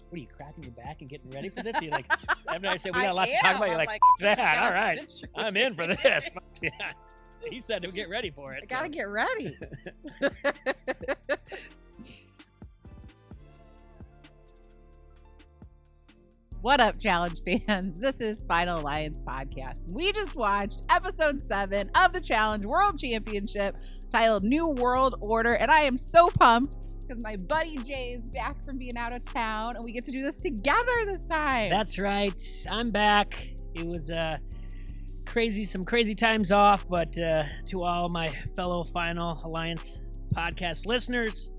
what are you, cracking your back and getting ready for this? You're like, after I say we got a lot to talk about, you're like that. All right, I'm in for this. Yeah. He said to get ready for it. I gotta get ready. What up, Challenge fans? This is Final Alliance Podcast. We just watched episode 7 of the Challenge World Championship titled New World Order, and I am so pumped because my buddy Jay is back from being out of town, and we get to do this together this time. That's right. I'm back. It was some crazy times off, but to all my fellow Final Alliance Podcast listeners,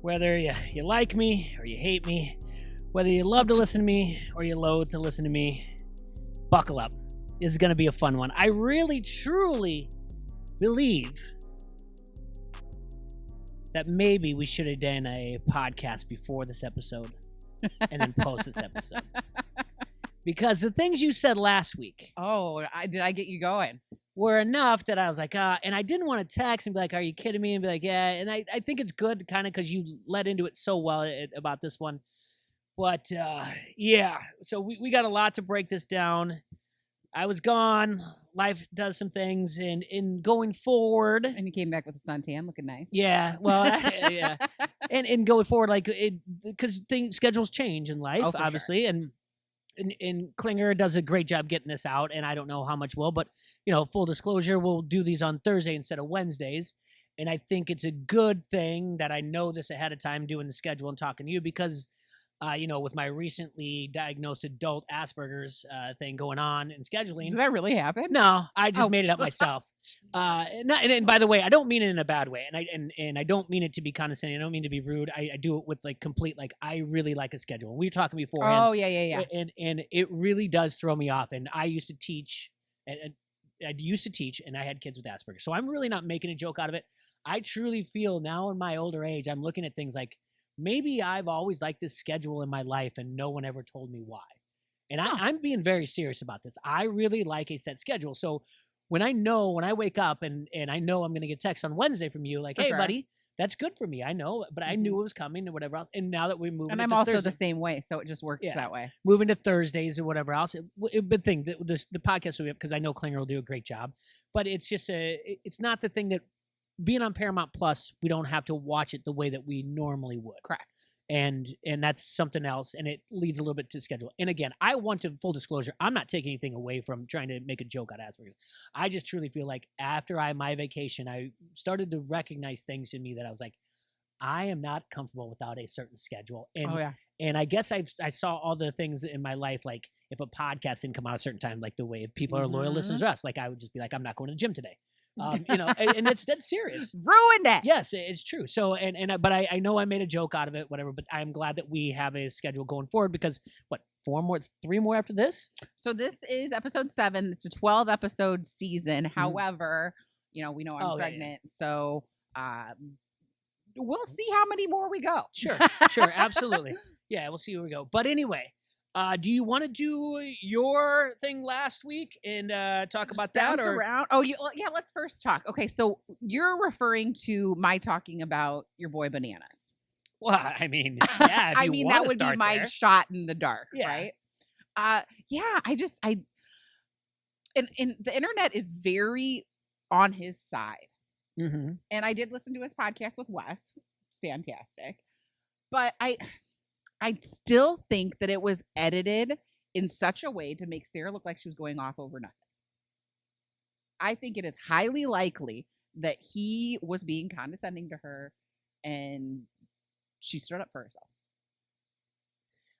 whether you like me or you hate me, whether you love to listen to me or you loathe to listen to me, buckle up. This is going to be a fun one. I really, truly believe that maybe we should have done a podcast before this episode and then post this episode. Because the things you said last week. Oh, did I get you going? Were enough that I was like, and I didn't want to text and be like, are you kidding me? And be like, yeah. And I think it's good kind of because you led into it so well about this one. But, yeah, so we got a lot to break this down. I was gone. Life does some things. And in going forward. And you came back with a suntan looking nice. Yeah, well, yeah. And going forward, like, because schedules change in life, obviously. Sure. And Klinger does a great job getting this out. And I don't know how much will. But, full disclosure, we'll do these on Thursday instead of Wednesdays. And I think it's a good thing that I know this ahead of time doing the schedule and talking to you because with my recently diagnosed adult Asperger's thing going on and scheduling. Did that really happen? No, I just made it up myself. And by the way, I don't mean it in a bad way, and I don't mean it to be condescending. I don't mean to be rude. I do it with complete I really like a schedule. We were talking before. Oh yeah. And it really does throw me off. And I used to teach, and I had kids with Asperger's, so I'm really not making a joke out of it. I truly feel now in my older age, I'm looking at things like, maybe I've always liked this schedule in my life and no one ever told me why. And I'm being very serious about this. I really like a set schedule. So when I wake up and I know I'm going to get a text on Wednesday from you, like, hey, buddy, that's good for me. I know, but I knew it was coming and whatever else. And now that we move, and I'm also the same way. So it just works that way. Moving to Thursdays or whatever else. But the podcast will be up because I know Klinger will do a great job, but it's just it's not the thing that, being on Paramount Plus, we don't have to watch it the way that we normally would. Correct. And that's something else, and it leads a little bit to schedule. And again, I want to, full disclosure, I'm not taking anything away from trying to make a joke out of Asperger's. I just truly feel like after my vacation, I started to recognize things in me that I was like, I am not comfortable without a certain schedule. And and I guess I saw all the things in my life, like if a podcast didn't come out a certain time, like the way people are loyal listeners to us, like I would just be like, I'm not going to the gym today. And it's dead serious. Ruined it. Yes, it's true. So, but I know I made a joke out of it, whatever, but I'm glad that we have a schedule going forward because 3 more after this? So this is episode 7. It's a 12 episode season. Mm-hmm. However, we know I'm pregnant. Yeah. So, we'll see how many more we go. Sure. Absolutely. Yeah, we'll see where we go. But anyway, do you want to do your thing last week and talk about that? Around? Oh, yeah. Let's first talk. Okay, so you're referring to my talking about your boy Bananas. Well, I mean, yeah. I mean, that would be my shot in the dark, right? Yeah. And the internet is very on his side, and I did listen to his podcast with Wes. It's fantastic, but I still think that it was edited in such a way to make Sarah look like she was going off over nothing. I think it is highly likely that he was being condescending to her and she stood up for herself.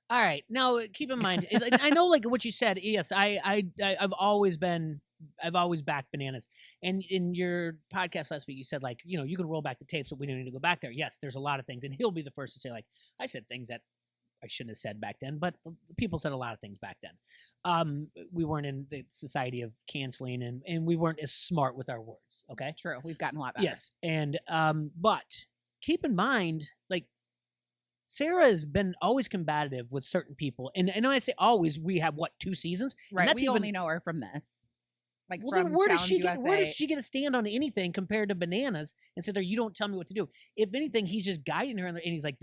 All right. Now, keep in mind, I know like what you said. Yes, I've always backed Bananas. And in your podcast last week, you said like, you can roll back the tapes, but we don't need to go back there. Yes, there's a lot of things. And he'll be the first to say like, I said things that I shouldn't have said back then, but people said a lot of things back then. We weren't in the society of canceling and we weren't as smart with our words. Okay. True. We've gotten a lot better. Yes. And, but keep in mind, like Sarah has been always combative with certain people. And when I say always, we have 2 seasons? Right. That's we only know her from this. Like, well, then where does she get a stand on anything compared to Bananas and say, you don't tell me what to do? If anything, he's just guiding her and he's like,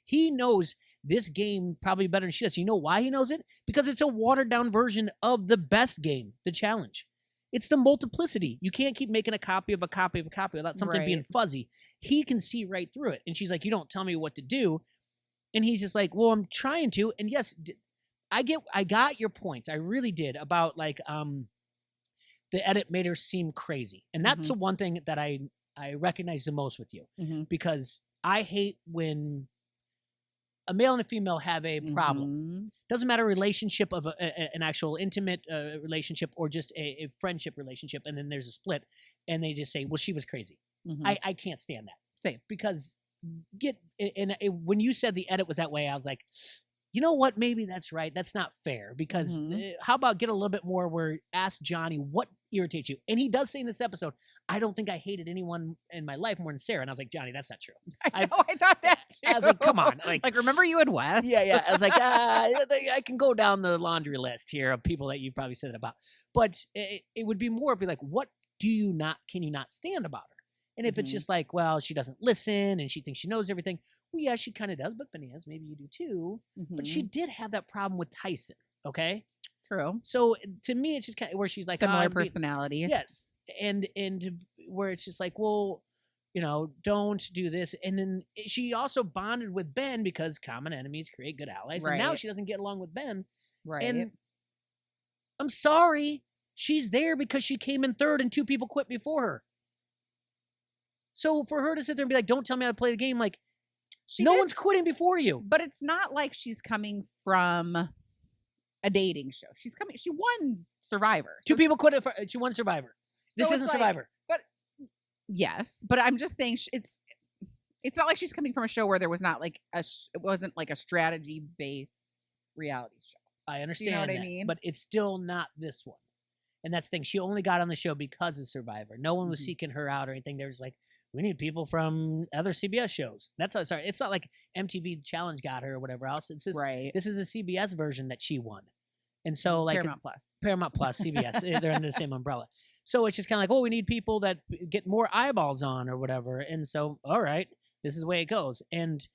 he knows this game probably better than she does. You know why he knows it? Because it's a watered down version of the best game, the challenge. It's the multiplicity. You can't keep making a copy of a copy of a copy without something being fuzzy. He can see right through it. And she's like, you don't tell me what to do. And he's just like, well, I'm trying to. And yes, I got your points. I really did about like the edit made her seem crazy. And that's the one thing that I recognize the most with you. Because I hate when a male and a female have a problem. Doesn't matter relationship of an actual intimate relationship or just a friendship relationship, and then there's a split, and they just say, well, she was crazy. I can't stand that. Same. Because when you said the edit was that way, I was like, you know what? Maybe that's right. That's not fair. Because how about get a little bit more where ask Johnny what irritates you? And he does say in this episode, I don't think I hated anyone in my life more than Sarah. And I was like, Johnny, that's not true. I thought that too. I was like, come on. Like remember you and Wes? Yeah. I was like, I can go down the laundry list here of people that you probably said it about. But it would be more be like, what can you not stand about her? And if it's just like, well, she doesn't listen and she thinks she knows everything. Well, yeah, she kind of does, but Bananas, maybe you do too. But she did have that problem with Tyson, okay? True. So to me, it's just kind of where she's like, similar personalities. Yes. And where it's just like, well, don't do this. And then she also bonded with Ben because common enemies create good allies. Right. And now she doesn't get along with Ben. Right. And I'm sorry, she's there because she came in third and 2 people quit before her. So for her to sit there and be like, don't tell me how to play the game, like, one's quitting before you. But it's not like she's coming from a dating show. She won Survivor. So 2 people quit she won Survivor. This isn't Survivor. But yes, but I'm just saying it's not like she's coming from a show where there was not like it wasn't like a strategy based reality show. I understand. You know what I mean? But it's still not this one. And that's the thing. She only got on the show because of Survivor. No one was seeking her out or anything. They were just like, we need people from other CBS shows. Sorry. It's not like MTV Challenge got her or whatever else. It's just, This is a CBS version that she won. And so like Paramount Plus, CBS, they're under the same umbrella. So it's just kind of like, oh, we need people that get more eyeballs on or whatever. And so, all right, this is the way it goes. And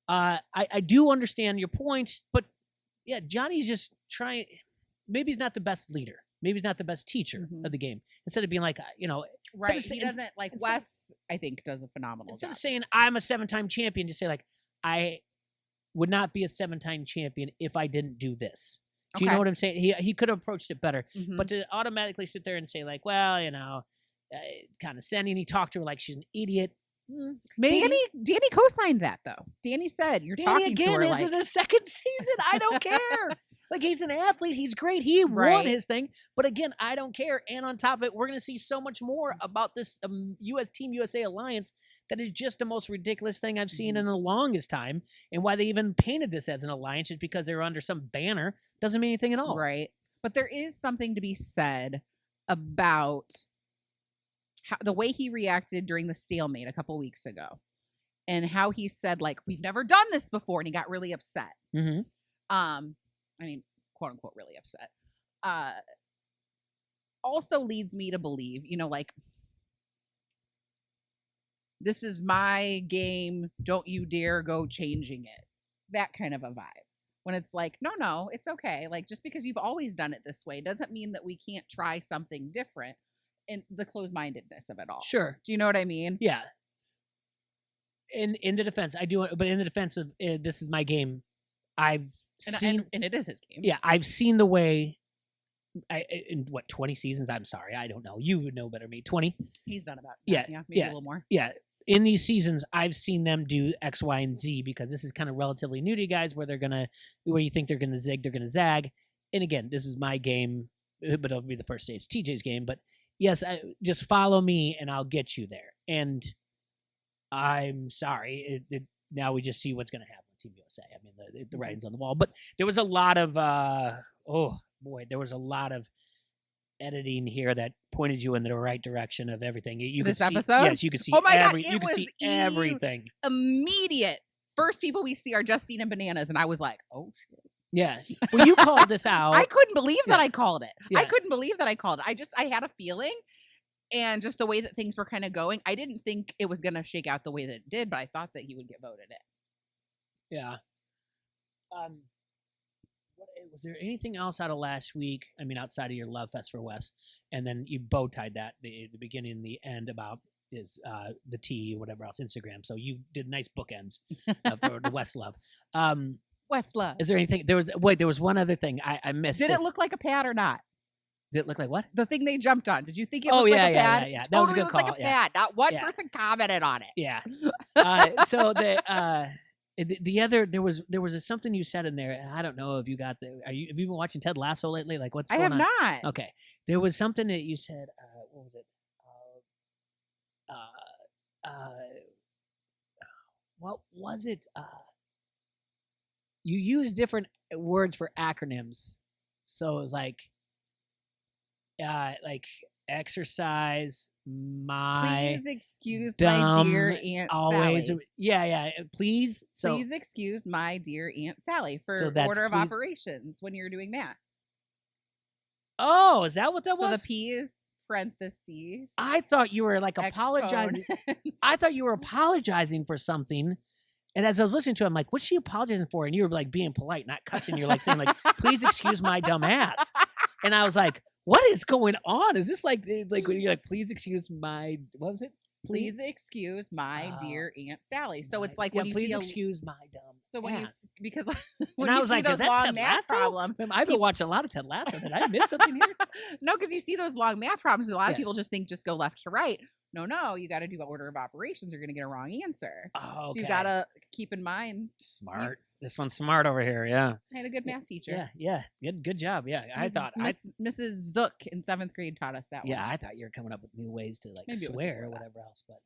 I do understand your point, but yeah, Johnny's just trying. Maybe he's not the best leader. Maybe he's not the best teacher of the game. Instead of being like, right? He doesn't like Wes. I think does a phenomenal job. Instead of saying I'm a 7-time champion, just say like I would not be a 7-time champion if I didn't do this. Do you know what I'm saying? He could have approached it better, but to automatically sit there and say like, well, kind of sending. He talked to her like she's an idiot. Maybe. Danny co-signed that though. Danny said you're talking to her like, is it a second season? I don't care. Like he's an athlete. He's great. He won his thing. But again, I don't care. And on top of it, we're going to see so much more about this U.S. Team USA alliance that is just the most ridiculous thing I've seen in the longest time. And why they even painted this as an alliance is because they're under some banner. Doesn't mean anything at all. Right. But there is something to be said about the way he reacted during the stalemate a couple weeks ago and how he said, like, we've never done this before. And he got really upset. I mean, quote unquote, really upset. Also leads me to believe, like, this is my game. Don't you dare go changing it. That kind of a vibe. When it's like, no, it's okay. Like, just because you've always done it this way doesn't mean that we can't try something different. And the closed-mindedness of it all. Sure. Do you know what I mean? Yeah. In the defense, I do. But in the defense of this is my game, I've seen, and it is his game. Yeah, I've seen the way. In 20 seasons? I'm sorry, I don't know. You would know better than me. 20. He's done about maybe a little more. Yeah. In these seasons, I've seen them do X, Y, and Z because this is kind of relatively new to you guys. Where you think they're gonna zig, they're gonna zag. And again, this is my game, but it'll be the first day. It's TJ's game, but. Yes, just follow me and I'll get you there. And I'm sorry. Now we just see what's going to happen with Team USA. I mean, the writing's on the wall. But there was a lot of, there was a lot of editing here that pointed you in the right direction of everything. You this could see, episode? Yes, you could see, you could see everything. Immediate. First people we see are Justine and Bananas. And I was like, oh, shit. Yeah. Well, you called this out. I couldn't believe that I called it. Yeah. I couldn't believe that I called it. I had a feeling, and just the way that things were kind of going, I didn't think it was going to shake out the way that it did, but I thought that he would get voted in. Yeah. Was there anything else out of last week? I mean, outside of your love fest for Wes, and then you bow tied that the beginning and the end about is the tea or whatever else Instagram. So you did nice bookends for the West love. West love. Is there anything? There was one other thing I missed. Did it look like a pad or not? Did it look like what? The thing they jumped on. Did you think it looked like a pad? Yeah. That totally was a good looked call. like a pad. Not one person commented on it. Yeah. So the other there was something you said in there, and I don't know if you got have you been watching Ted Lasso lately? Like what's going on? I have not. Okay. There was something that you said. What was it? What was it? You use different words for acronyms, so it was like exercise my. Please excuse dumb, my dear Aunt always, Sally. Yeah. Please. So, please excuse my dear Aunt Sally for So that's order of please- operations when you're doing math. Oh, is that what that So was? the P is parentheses. I thought you were like apologizing. exponents. I thought you were apologizing for something. And as I was listening to it, I'm like, what's she apologizing for? And you were like being polite, not cussing. You're like saying like, please excuse my dumb ass. And I was like, what is going on? Is this like when you're like, please excuse my, what was it? Please excuse my dear Aunt Sally. So it's like yeah, when you please see excuse my dumb so when ass. you because And when I you was see like, those is that long Ted math Lasso? problems, I've been watching a lot of Ted Lasso. Did I miss something here? no, because you see those long math problems, and a lot of Yeah. people just think just go left to right. No, you got to do order of operations. You're going to get a wrong answer. Oh, So you got to keep in mind. smart. This one's smart over here. Yeah. I had a good math teacher. Yeah. Good job. Yeah. I thought Mrs. Zook in 7th grade taught us that one. Yeah, I thought you were coming up with new ways to like Maybe it was swear or before that. whatever else, but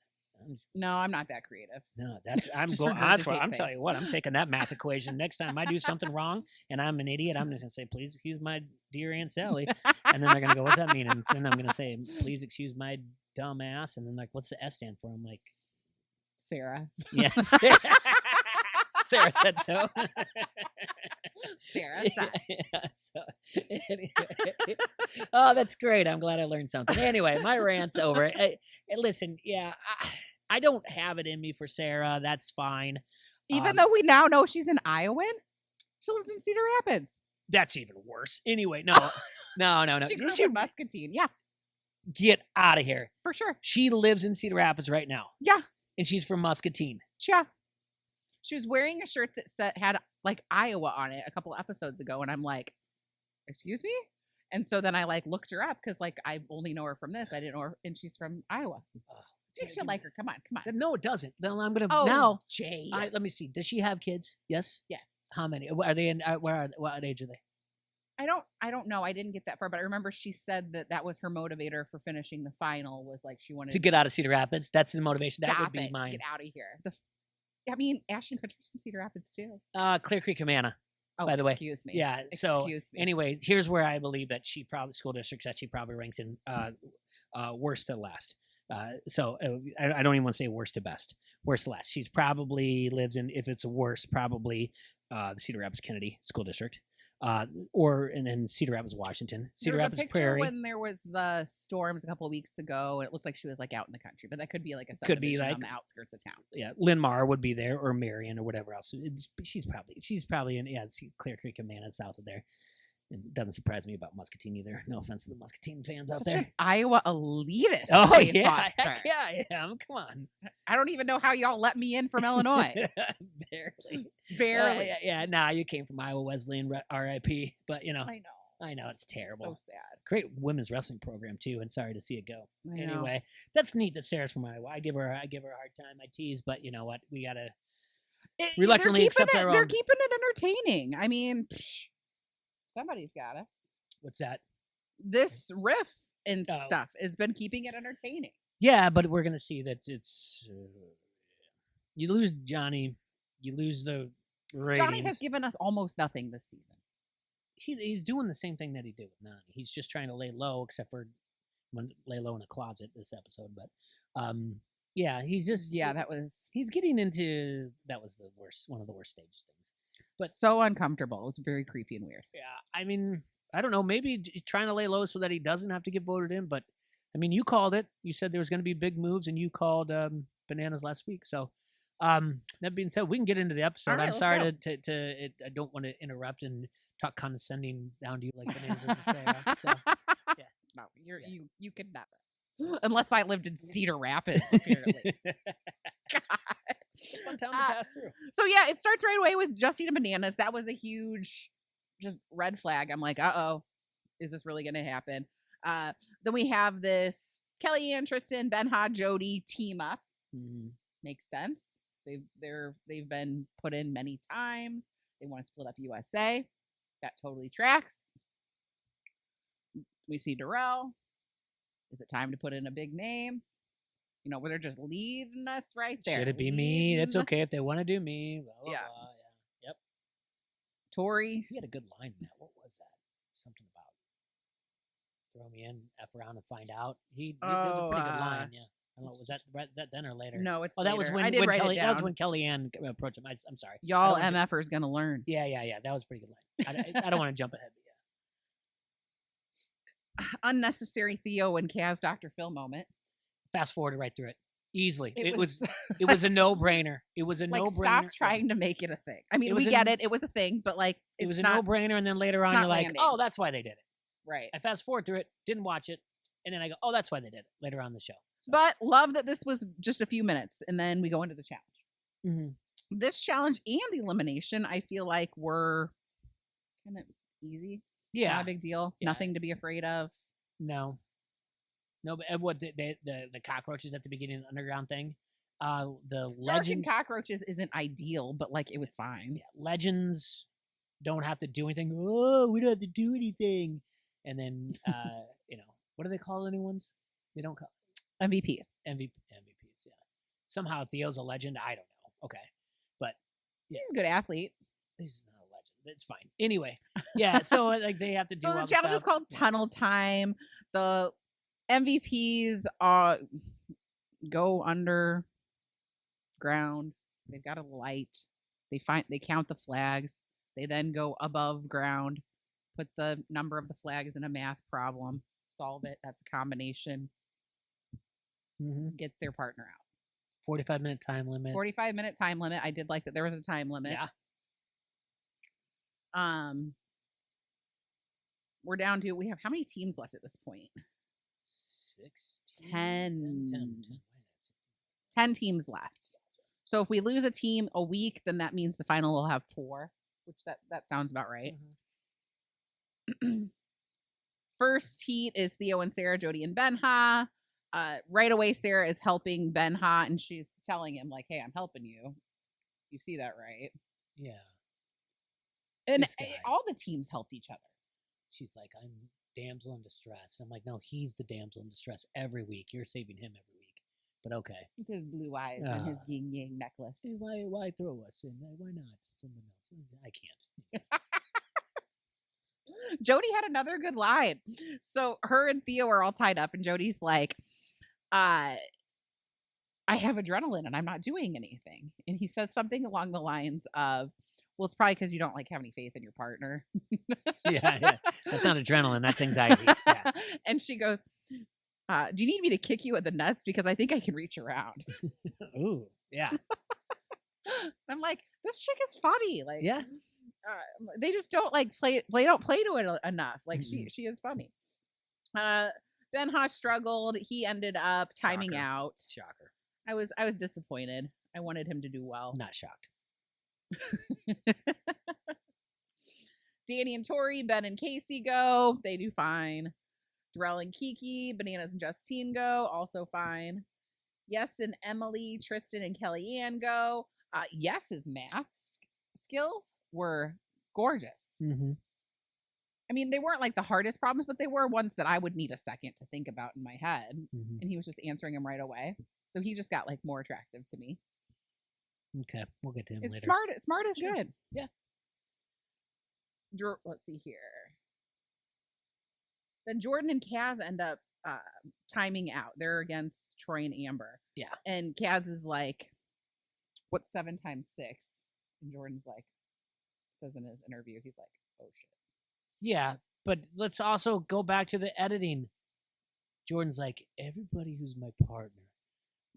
No, I'm not that creative. no, that's I'm Just going. That's what regurgitate I'm telling things. you. What I'm taking that math equation next time I do something wrong and I'm an idiot. I'm just gonna say, please excuse my dear Aunt Sally, and then they're gonna go, what's that mean? And then I'm gonna say, please excuse my dumb ass, and then like, what's the S stand for? I'm like, Sarah. yes. Sarah said so. Sarah said. So, anyway. Oh, that's great. I'm glad I learned something. Anyway, my rant's over. Listen, yeah, I don't have it in me for Sarah. That's fine. Even though we now know she's an Iowan, she lives in Cedar Rapids. That's even worse. Anyway, no. She grew up in Muscatine. Yeah, Get out of here. for sure. She lives in Cedar Rapids right now, Yeah, and she's from Muscatine. yeah. She was wearing a shirt that had like Iowa on it a couple episodes ago, and I'm like, excuse me? And so then I like looked her up because like I only know her from this. I didn't know her, and she's from Iowa. You should like her. Come on. No, it doesn't. Then I'm gonna Oh, now. Jay. Let me see. Does she have kids? Yes. Yes. How many? Are they in? What age are they? I don't know. I didn't get that far, but I remember she said that was her motivator for finishing the final was like she wanted To get out of Cedar Rapids. That's the motivation. That would Stop be it. mine. Get out of here. I mean, Ashton Kutcher's from Cedar Rapids too. Clear Creek, Humana. Oh, by the way. excuse me. Yeah. So Excuse me. anyway, here's where I believe that she probably school districts that she probably ranks in worst to last. I don't even want to say worst to best. Worst to last. She's probably lives in, if it's worse, probably the Cedar Rapids Kennedy School District. And then Cedar Rapids, Washington. Cedar there was Rapids a picture Prairie. when there was the storms a couple of weeks ago, and it looked like she was like out in the country, but that could be like a Could be subdivision like- on the outskirts of town. Yeah, Linmar would be there, or Marion, or whatever else. She's probably in Clear Creek, Humana, south of there. It doesn't surprise me about Muscatine either. No offense to the Muscatine fans out Such there. an Iowa elitist. Oh Dave yeah, Foster. heck yeah, I am. Come on, I don't even know how y'all let me in from Illinois. barely. Barely. Yeah. Nah, you came from Iowa Wesleyan, R.I.P. But I I know it's terrible. So sad. Great women's wrestling program too, and sorry to see it go. I know. Anyway, that's neat that Sarah's from Iowa. I give her a hard time. I tease, but you know what? We gotta. Reluctantly they're accept keeping their They're own. keeping it entertaining. I mean, somebody's gotta. What's that? This riff and Oh. stuff has been keeping it entertaining. Yeah, but we're gonna see that it's. You lose Johnny, you lose the ratings. Johnny has given us almost nothing this season. He's doing the same thing that he did with Nani. He's just trying to lay low, except for lay low in a closet this episode. But yeah, he's just he's getting into that was the worst, one of the worst stages things. But so uncomfortable. It was very creepy and weird. Yeah, I mean, I don't know. Maybe trying to lay low so that he doesn't have to get voted in. But I mean, you called it. You said there was going to be big moves, and you called bananas last week. So That being said, we can get into the episode. All right, I'm let's sorry go. I don't want to interrupt and talk condescending down to you like Bananas is to say. So, yeah. No, you could never. Unless I lived in Cedar Rapids, apparently. Fun town to pass through. So yeah, it starts right away with Justine and Bananas. That was a huge just red flag. I'm like, uh-oh, is this really gonna happen? Then we have this Kellyanne, Tristan, Benha, Jody team up. Mm-hmm. Makes sense. They've been put in many times. They want to split up USA. That totally tracks. We see Darrell. Is it time to put in a big name? You know, where they're just leaving us right there. Should it be me? That's okay if they want to do me. Blah, blah, Yeah. blah. Yeah. Yep. Tori. He had a good line in that. What was that? Something about throw me in, F around and find out. He was a pretty good line. Yeah. I don't know. Was that then or later? No, it's that was when Kelly. That was when Kellyanne approached him. I'm sorry. Y'all MFers gonna learn. Yeah. That was a pretty good line. I don't want to jump ahead. But yeah. Unnecessary Theo and Kaz Dr. Phil moment. Fast forwarded right through it easily. It was a no-brainer. It was a no-brainer. Stop trying to make it a thing. I mean, we get it. It was a thing, but like it was a no-brainer. And then later on, you're like, oh, that's why they did it. Right. I fast forward through it, didn't watch it, and then I go, oh, that's why they did it later on in the show. So. But love that this was just a few minutes, and then we go into the challenge. Mm-hmm. This challenge and elimination, I feel like were kind of easy. Yeah, not a big deal. Yeah. Nothing to be afraid of. No, but what the cockroaches at the beginning of the underground thing, the legends cockroaches isn't ideal, but like it was fine. Yeah, legends don't have to do anything. Oh, we don't have to do anything. And then you know, what do they call the new ones? They don't call MVPs. MVPs. Yeah. Somehow Theo's a legend. I don't know. Okay, but yeah. He's a good athlete. He's not a legend. It's fine. Anyway, yeah. So like they have to do. So the challenge is called Tunnel Time. The MVPs go underground. They've got a light. They count the flags. They then go above ground, put the number of the flags in a math problem, solve it. That's a combination. Mm-hmm. Get their partner out. 45-minute time limit. 45-minute time limit. I did like that there was a time limit. Yeah. We're down to, we have how many teams left at this point? 16. 10 teams left. So if we lose a team a week, then that means the final will have 4, which that sounds about right. Mm-hmm. First heat is Theo and Sarah, Jody and Benha. Right away, Sarah is helping Benha, and she's telling him, like, hey, I'm helping you. You see that, right? Yeah. And all the teams helped each other. She's like, I'm damsel in distress. I'm like, no, he's the damsel in distress every week. You're saving him every week. But okay. With his blue eyes and his yin yang necklace. Hey, why throw us in? Why not someone else? I can't. Jody had another good line. So her and Theo are all tied up, and Jody's like, I have adrenaline and I'm not doing anything. And he says something along the lines of, well, it's probably because you don't like have any faith in your partner. yeah. That's not adrenaline. That's anxiety. Yeah. And she goes, do you need me to kick you in the nuts? Because I think I can reach around. Ooh, yeah. I'm like, this chick is funny. Like, yeah. They just don't like play. They don't play to it enough. Like she is funny. Benha struggled. He ended up timing out. Shocker. I was disappointed. I wanted him to do well. Not shocked. Danny and Tori, Ben and Casey go. They do fine. Darrell and Kiki, Bananas and Justine go. Also fine. Yes and Emily, Tristan and Kellyanne go. Yes's math skills were gorgeous. Mm-hmm. I mean, they weren't like the hardest problems, but they were ones that I would need a second to think about in my head. Mm-hmm. And he was just answering them right away. So he just got like more attractive to me. Okay, we'll get to him later. Smart is good. Yeah. Let's see here. Then Jordan and Kaz end up timing out. They're against Troy and Amber. Yeah. And Kaz is like, what's 7 times 6? And Jordan's like, says in his interview, he's like, oh shit. Yeah, but let's also go back to the editing. Jordan's like, everybody who's my partner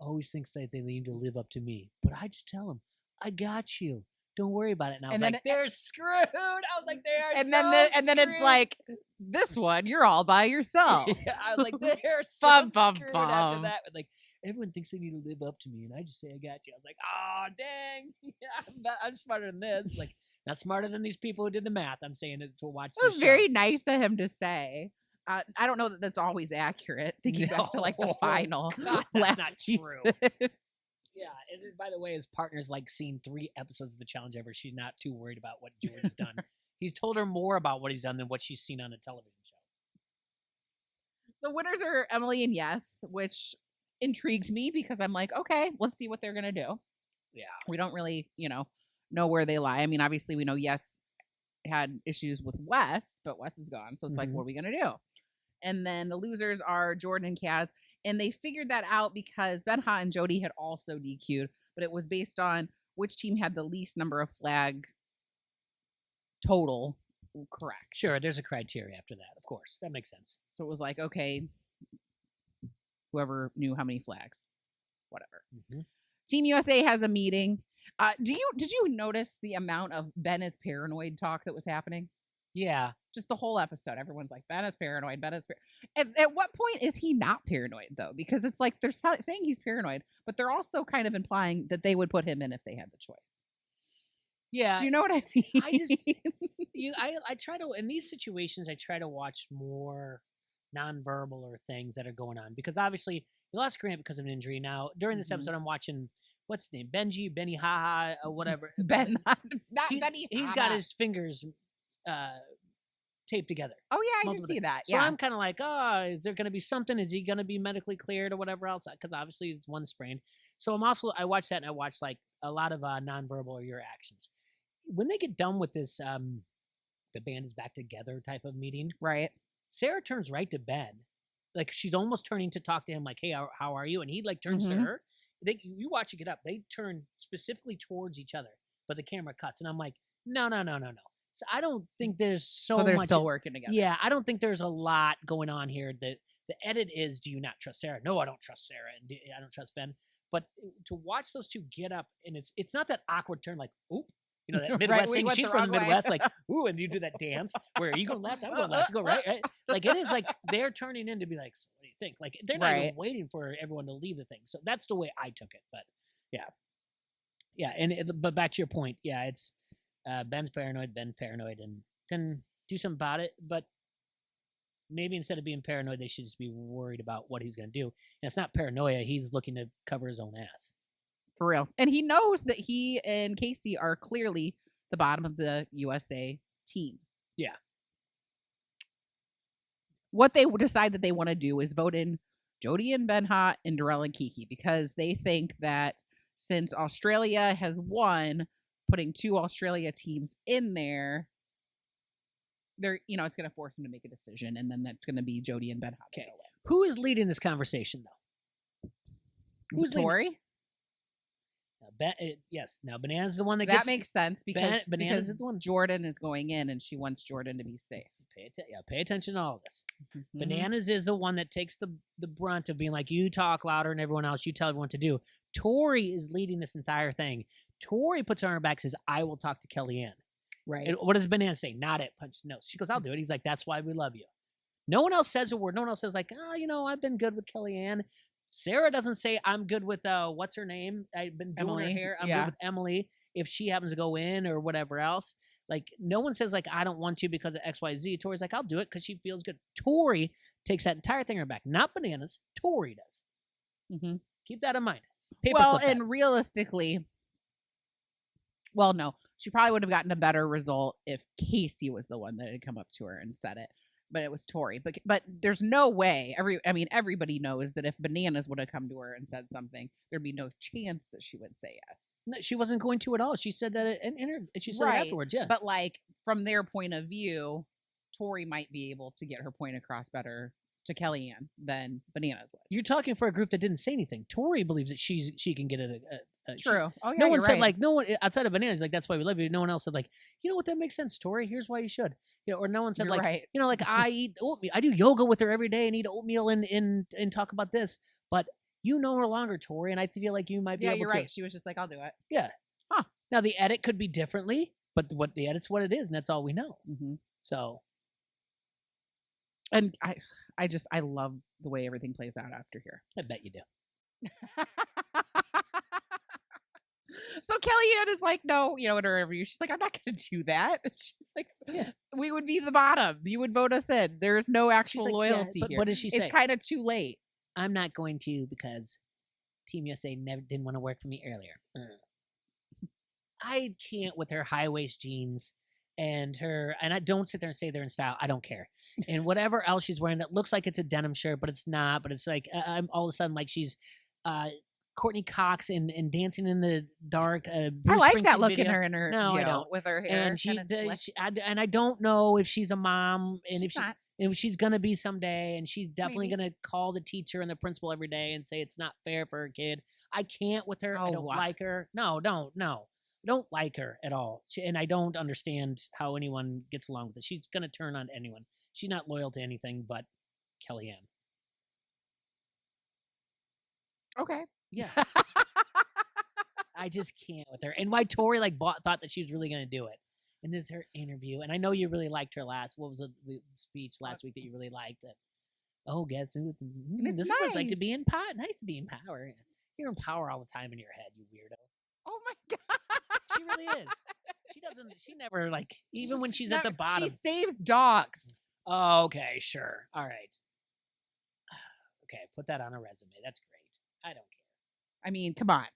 always thinks that they need to live up to me. But I just tell them, I got you. Don't worry about it. And I was like, they're screwed. I was like, they are and so then then it's like, this one, you're all by yourself. Yeah, I was like, they're so screwed bum. after that. But like, everyone thinks they need to live up to me, and I just say, I got you. I was like, oh, dang. Yeah, I'm smarter than this. Like, not smarter than these people who did the math. I'm saying it to watch It was very nice of him to say. I don't know that that's always accurate. Thinking back to like the final. God, that's last not season. true. Yeah, and by the way, his partner's like seen 3 episodes of the challenge ever. She's not too worried about what Jordan's done. He's told her more about what he's done than what she's seen on a television show. The winners are Emily and Yes, which intrigues me because I'm like, okay, let's see what they're gonna do. Yeah, we don't really, know where they lie. I mean, obviously, we know Yes had issues with Wes, but Wes is gone, so it's like, what are we gonna do? And then the losers are Jordan and Kaz. And they figured that out because Benha and Jody had also DQ'd, but it was based on which team had the least number of flags total correct. Sure, there's a criteria after that, of course. That makes sense. So it was like, okay, whoever knew how many flags, whatever. Team USA has a meeting. Did you notice the amount of Ben is paranoid talk that was happening? Yeah. Just the whole episode. Everyone's like, Ben is paranoid. Ben is paranoid. At what point is he not paranoid, though? Because it's like they're saying he's paranoid, but they're also kind of implying that they would put him in if they had the choice. Yeah. Do you know what I mean? I try to, in these situations, I try to watch more nonverbal or things that are going on. Because obviously, you lost Grant because of an injury. Now, during this episode, I'm watching, what's his name? Benny Haha, or whatever. Not Benny. He's got his fingers taped together. Oh yeah, I did see that. So I'm kind of like, is there going to be something? Is he going to be medically cleared or whatever else? Because obviously it's one sprain. So I watch that, and I watch like a lot of nonverbal or your actions. When they get done with this, the band is back together type of meeting, right? Sarah turns right to Ben, like she's almost turning to talk to him, like, "Hey, how are you?" And he like turns to her. You watch it get up. They turn specifically towards each other, but the camera cuts, and I'm like, no. So I don't think there's so they're much. Still working together. Yeah, I don't think there's a lot going on here. The edit is, do you not trust Sarah? No, I don't trust Sarah, and I don't trust Ben. But to watch those two get up, and it's not that awkward turn, like, oop, that Midwest right, thing. She's from the Midwest, like, ooh, and you do that dance where you go left, I'm going left, you go right. Like it is like they're turning in to be like, so what do you think? Like they're not even waiting for everyone to leave the thing. So that's the way I took it. But yeah, but back to your point, yeah, it's. Ben's paranoid, and can do something about it. But maybe instead of being paranoid, they should just be worried about what he's going to do. And it's not paranoia. He's looking to cover his own ass. For real. And he knows that he and Casey are clearly the bottom of the USA team. Yeah. What they decide that they want to do is vote in Jody and Benha and Darrell and Kiki because they think that since Australia has won, putting 2 Australia teams in there, they're it's going to force them to make a decision, and then that's going to be Jody and Ben. Okay, who is leading this conversation though? Who's Tori? Yes. Now Bananas is the one that makes sense because Bananas is the one. Jordan is going in, and she wants Jordan to be safe. Pay attention to all of this. Bananas is the one that takes the brunt of being like, you talk louder and everyone else, you tell everyone what to do. Tori is leading this entire thing. Tori puts her on her back, says, I will talk to Kellyanne. Right. And what does Banana say? Not it. Punch the nose. She goes, I'll do it. He's like, that's why we love you. No one else says a word. No one else says like, I've been good with Kellyanne. Sarah doesn't say, I'm good with, what's her name? I've been doing Emily. her hair. I'm good with Emily. If she happens to go in or whatever else. Like, no one says, like, I don't want to because of XYZ. Tori's like, I'll do it because she feels good. Tori takes that entire thing on her back. Not Bananas. Tori does. Keep that in mind. And realistically, no, she probably would have gotten a better result if Casey was the one that had come up to her and said it. But it was Tori. But there's no way. Everybody knows that if Bananas would have come to her and said something, there'd be no chance that she would say yes. No, she wasn't going to at all. She said that she said it afterwards. Yeah. But like from their point of view, Tori might be able to get her point across better to Kellyanne than Bananas would. You're talking for a group that didn't say anything. Tori believes that she can get it. True. No one said like no one outside of Bananas like that's why we love you. No one else said like you know what that makes sense, Tori. Here's why you should. Or no one said like like I eat oatmeal. I do yoga with her every day and eat oatmeal and talk about this. But You no longer, Tori, and I feel like you might be able to. Yeah, you're right. She was just like, I'll do it. Yeah. Huh. Now, the edit could be differently, but what the edit's what it is, and that's all we know. Mm-hmm. So. And I love the way everything plays out after here. I bet you do. So Kellyanne is like, no, in her review, she's like, I'm not going to do that. She's like, we would be the bottom. You would vote us in. There's no actual loyalty here. What does she say? It's kind of too late. I'm not going to because Team USA didn't want to work for me earlier. I can't with her high waist jeans and I don't sit there and say they're in style. I don't care. And whatever else she's wearing that looks like it's a denim shirt, but it's not. But it's like I'm all of a sudden like she's Courtney Cox and dancing in the dark. I like that look in her. No, I don't. With her hair, and and I don't know if she's a mom and if she's gonna be someday, and she's definitely gonna call the teacher and the principal every day and say it's not fair for her kid. I can't with her. I don't like her. No. I don't like her at all. And I don't understand how anyone gets along with it. She's gonna turn on anyone. She's not loyal to anything but Kellyanne. Okay. Yeah. I just can't with her. And why Tori thought that she was really going to do it. And this is her interview. And I know you really liked her what was the speech last week that you really liked? Guess who? This is what it's like to be in power. Nice to be in power. You're in power all the time in your head, you weirdo. Oh my God. She really is. She never even when she's at the bottom. She saves dogs. Oh, okay, sure. All right. Okay, put that on a resume. That's great. I don't care. I mean, come on.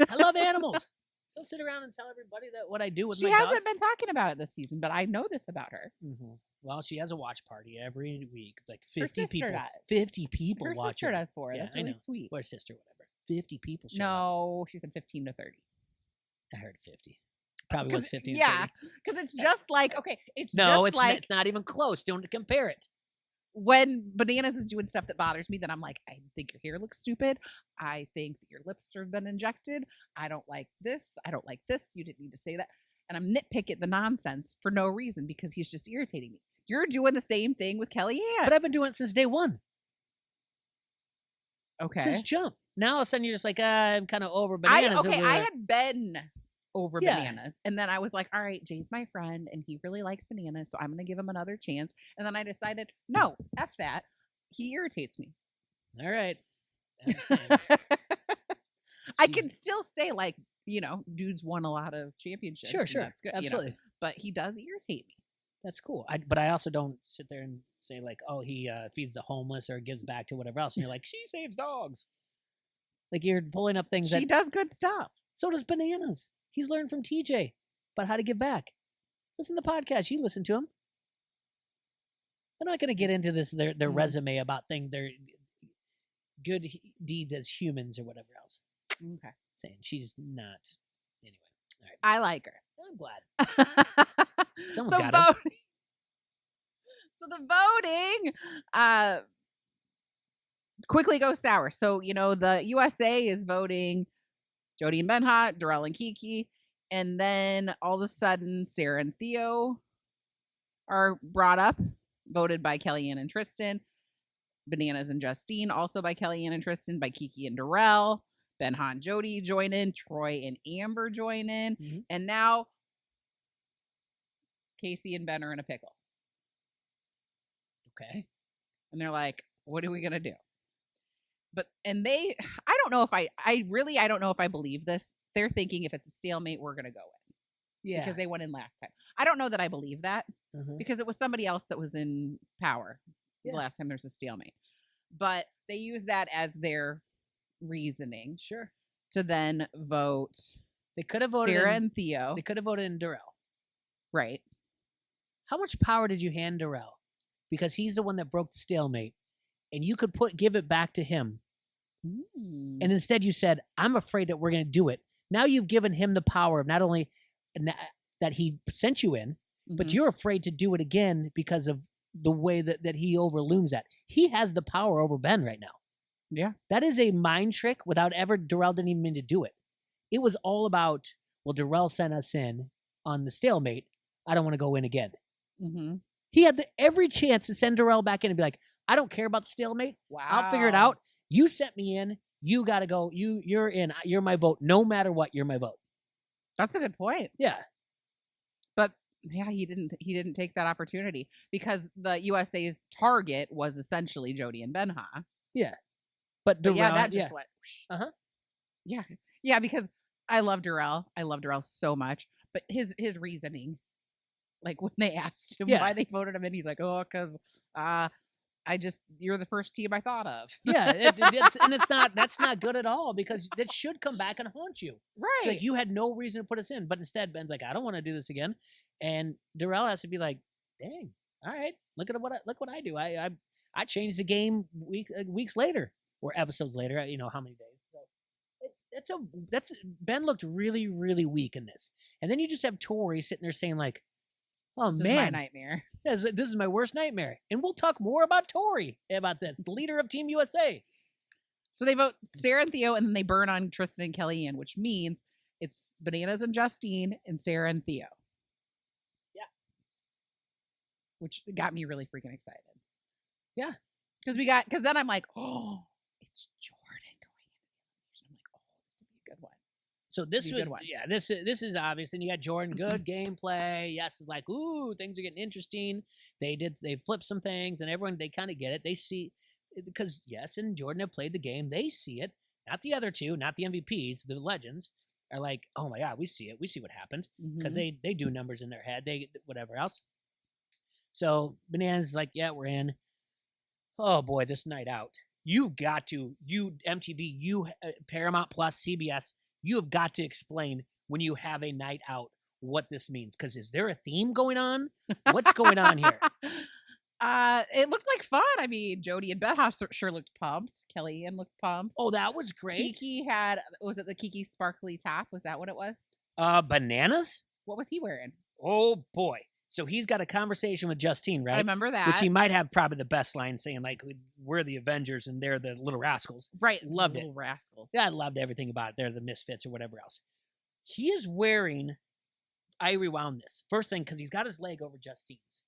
I love animals. Don't sit around and tell everybody that what I do with my dogs. She hasn't been talking about it this season, but I know this about her. Mm-hmm. Well, she has a watch party every week, like 50 people. Does. 50 people her watching. Her sister does for her. That's really sweet. Or sister, whatever. 50 people. No, she said 15 to 30. I heard 50. Probably was 15 to 30. Yeah, because it's just like, it's it's not even close. Don't compare it. When Bananas is doing stuff that bothers me, then I'm like, I think your hair looks stupid. I think that your lips have been injected. I don't like this. I don't like this. You didn't need to say that. And I'm nitpicking the nonsense for no reason because he's just irritating me. You're doing the same thing with Kellyanne. But I've been doing it since day one. Okay. Since jump. Now all of a sudden you're just like, I'm kind of over Bananas. I had been over Bananas. And then I was like, all right, Jay's my friend and he really likes Bananas, so I'm going to give him another chance. And then I decided, no, F that. He irritates me. All right. I can still say dude's won a lot of championships. Sure. That's good. Absolutely. But he does irritate me. That's cool. But I also don't sit there and say he feeds the homeless or gives back to whatever else. And you're like, she saves dogs. Like you're pulling up things she does good stuff. So does Bananas. He's learned from TJ about how to give back. Listen to the podcast. You listen to him. I'm not going to get into this, their resume about their good deeds as humans or whatever else. Okay. Saying she's not. Anyway. All right. I like her. I'm glad. Someone's got it. So the voting quickly goes sour. So, the USA is voting Jody and Benha, Darrell and Kiki, and then all of a sudden Sarah and Theo are brought up, voted by Kellyanne and Tristan. Bananas and Justine, also by Kellyanne and Tristan, by Kiki and Darrell. Benha and Jody join in. Troy and Amber join in. Mm-hmm. And now Casey and Ben are in a pickle. Okay. And they're like, what are we going to do? I don't know if I don't know if I believe this. They're thinking if it's a stalemate, we're going to go in. Yeah. Because they went in last time. I don't know that I believe that because it was somebody else that was in power the last time there's a stalemate. But they use that as their reasoning. Sure. To then vote. They could have voted Sarah and Theo. They could have voted in Darrell. Right. How much power did you hand Darrell? Because he's the one that broke the stalemate. And you could give it back to him. And instead you said, I'm afraid that we're going to do it. Now you've given him the power of not only that he sent you in, but you're afraid to do it again because of the way that he overlooms that. He has the power over Ben right now. Yeah. That is a mind trick Darrell didn't even mean to do it. It was all about, well, Darrell sent us in on the stalemate. I don't want to go in again. Mm-hmm. He had every chance to send Darrell back in and be like, I don't care about the stalemate. Wow. I'll figure it out. You sent me in. You got to go. You're in. You're my vote. No matter what, you're my vote. That's a good point. Yeah. But yeah, he didn't take that opportunity because the USA's target was essentially Jody and Benha. Yeah. But yeah, that just went. Uh-huh. Yeah. Yeah, because I love Darrell. I love Darrell so much. But his reasoning, like when they asked him why they voted him in, he's like, oh, because you're the first team I thought of. Yeah, that's not good at all because that should come back and haunt you. Right. Like you had no reason to put us in, but instead Ben's like, I don't want to do this again, and Darrell has to be like, dang, all right, look what I do. I changed the game weeks later or episodes later. You know how many days. So that's Ben looked really really weak in this, and then you just have Tori sitting there saying like, oh this man, is my nightmare. This is my worst nightmare. And we'll talk more about Tori about this, the leader of Team USA. So they vote Sarah and Theo, and then they burn on Tristan and Kellyanne, which means it's Bananas and Justine and Sarah and Theo. Yeah. Which got me really freaking excited. Yeah. Because then I'm like, oh, it's Jordan going into the elimination. I'm like, oh, this will be a good one. So this is obvious. And you got Jordan, good gameplay. Yes, is like, ooh, things are getting interesting. They flipped some things, and everyone, they kind of get it. They see, because Yes and Jordan have played the game. They see it. Not the other two, not the MVPs, the legends are like, oh my God, we see it. We see what happened because they do numbers in their head. They whatever else. So Bananas is like, yeah, we're in. Oh boy, this night out. You MTV, Paramount Plus, CBS. You have got to explain when you have a night out what this means. Because is there a theme going on? What's going on here? It looked like fun. I mean, Jody and Benha sure looked pumped. Kellyanne looked pumped. Oh, that was great. Kiki was it the Kiki sparkly top? Was that what it was? Bananas? What was he wearing? Oh, boy. So he's got a conversation with Justine, right? I remember that. Which he might have probably the best line saying, like, we're the Avengers and they're the Little Rascals. Right. Loved Little Rascals. Yeah, I loved everything about it. They're the Misfits or whatever else. He is wearing, I rewound this. First thing, because he's got his leg over Justine's.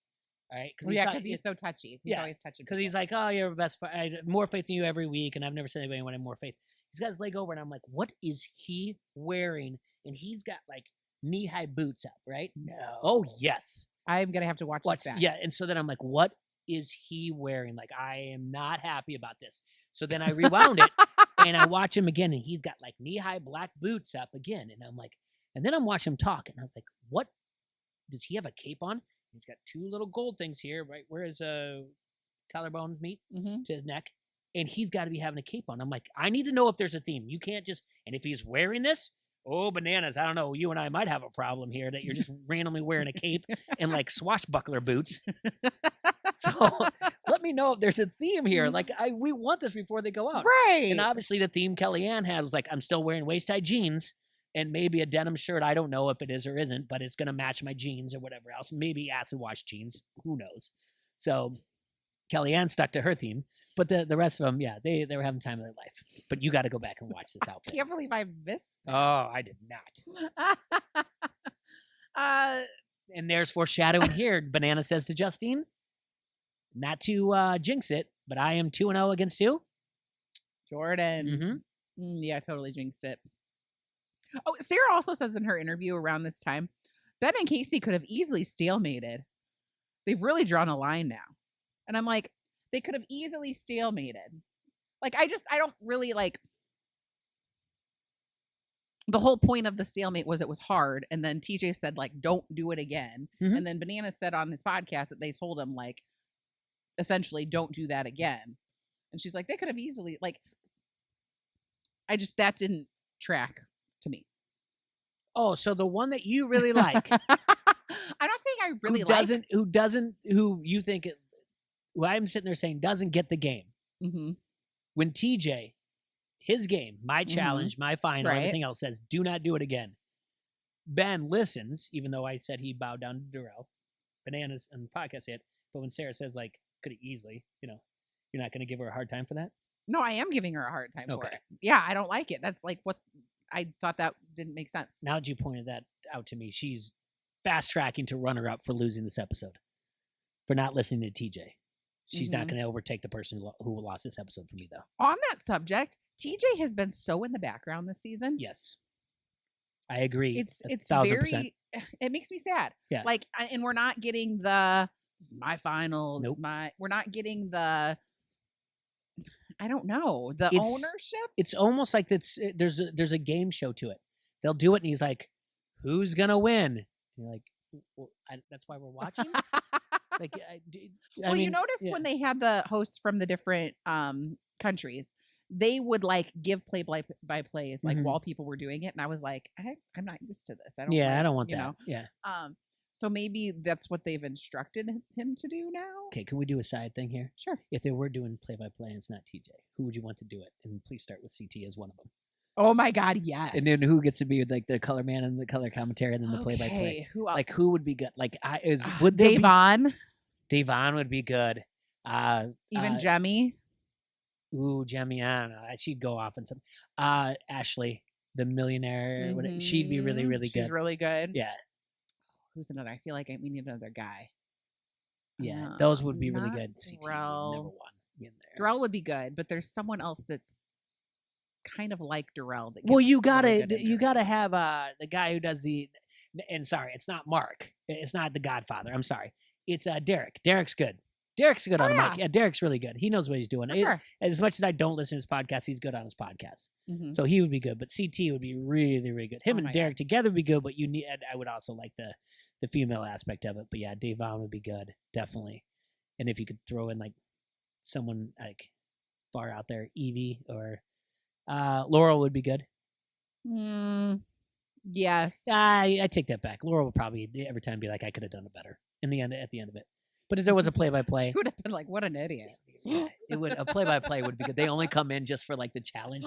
All right? Because he's so touchy. He's always touching because he's like, oh, you're best. I have more faith in you every week, and I've never said anybody wanted more faith. He's got his leg over, and I'm like, what is he wearing? And he's got, like, knee-high boots up, right? No. Oh, yes. I'm going to have to watch this back. Yeah, and so then I'm like, what is he wearing? Like, I am not happy about this. So then I rewound it, and I watch him again, and he's got, like, knee-high black boots up again. And I'm like, and then I'm watching him talk, and I was like, what? Does he have a cape on? He's got two little gold things here, right where his collarbone meet to his neck. And he's got to be having a cape on. I'm like, I need to know if there's a theme. You can't just, and if he's wearing this, oh, Bananas, I don't know. You and I might have a problem here that you're just randomly wearing a cape and like swashbuckler boots. So let me know if there's a theme here. Like, we want this before they go out. Right. And obviously the theme Kellyanne had was like, I'm still wearing waist-high jeans and maybe a denim shirt. I don't know if it is or isn't, but it's going to match my jeans or whatever else. Maybe acid wash jeans. Who knows? So Kellyanne stuck to her theme. But the rest of them, yeah, they were having time of their life. But you got to go back and watch this outfit. I can't believe I missed that. Oh, I did not. And there's foreshadowing here. Banana says to Justine, not to jinx it, but I am 2-0 against you. Jordan. Yeah, totally jinxed it. Oh, Sarah also says in her interview around this time, Ben and Casey could have easily stalemated. They've really drawn a line now. And I'm like, they could have easily stalemated. Like, I don't really like. The whole point of the stalemate was it was hard. And then TJ said, like, don't do it again. And then Banana said on his podcast that they told him, like, essentially, don't do that again. And she's like, they could have easily, like, that didn't track to me. Oh, so the one that you really like. I'm not saying I really like. Who you think, who I'm sitting there saying doesn't get the game. When TJ, his game, my challenge, my final, everything else says, do not do it again. Ben listens, even though I said he bowed down to Darrell. Bananas on the podcast said, but when Sarah says, like, could have easily, you're not going to give her a hard time for that? No, I am giving her a hard time for it. Yeah, I don't like it. That's like what I thought that didn't make sense. Now that you pointed that out to me, she's fast tracking to runner up for losing this episode, for not listening to TJ. She's not going to overtake the person who lost this episode for me, though. On that subject, TJ has been so in the background this season. Yes, I agree. It's 1,000%. very. It makes me sad. Yeah. Like, and we're not getting the. This is my final. This Nope. is my. We're not getting the. I don't know, the ownership. It's almost like there's a game show to it. They'll do it, and he's like, "Who's gonna win?" And you're like, well, "That's why we're watching." Like, well, you noticed when they had the hosts from the different countries, they would like give play by plays like while people were doing it, and I was like, I'm not used to this. I don't. Yeah, I don't want that. Know? Yeah. So maybe that's what they've instructed him to do now. Okay, can we do a side thing here? Sure. If they were doing play by play and it's not TJ, who would you want to do it? And please start with CT as one of them. Oh my God, yes. And then who gets to be like the color man and the color commentary and then the play by play? Who would be good? Like would Davon? Davon would be good. Even Jemmy. Ooh, Jemmy, I don't know. She'd go off on some. Ashley, the millionaire. She'd be really, really good. She's really good. Yeah. Who's another? I feel like we need another guy. Yeah, those would be really good. Darrell. Never won in there. Darrell would be good, but there's someone else that's kind of like Darrell. Well, you gotta have the guy who does the. And sorry, it's not Mark. It's not the Godfather. I'm sorry. It's Derek. Derek's good. Derek's good on the mic. Yeah, Derek's really good. He knows what he's doing. Sure. As much as I don't listen to his podcast, he's good on his podcast. So he would be good. But CT would be really, really good. Him and Derek together would be good, but I would also like the female aspect of it. But yeah, Davon would be good, definitely. And if you could throw in like someone like far out there, Evie or Laurel would be good. Yes. I take that back. Laurel would probably every time be like, I could have done it better at the end of it. But if there was a play-by-play, she would have been like, "What an idiot!" Yeah, it would. A play-by-play would be good. They only come in just for like the challenge.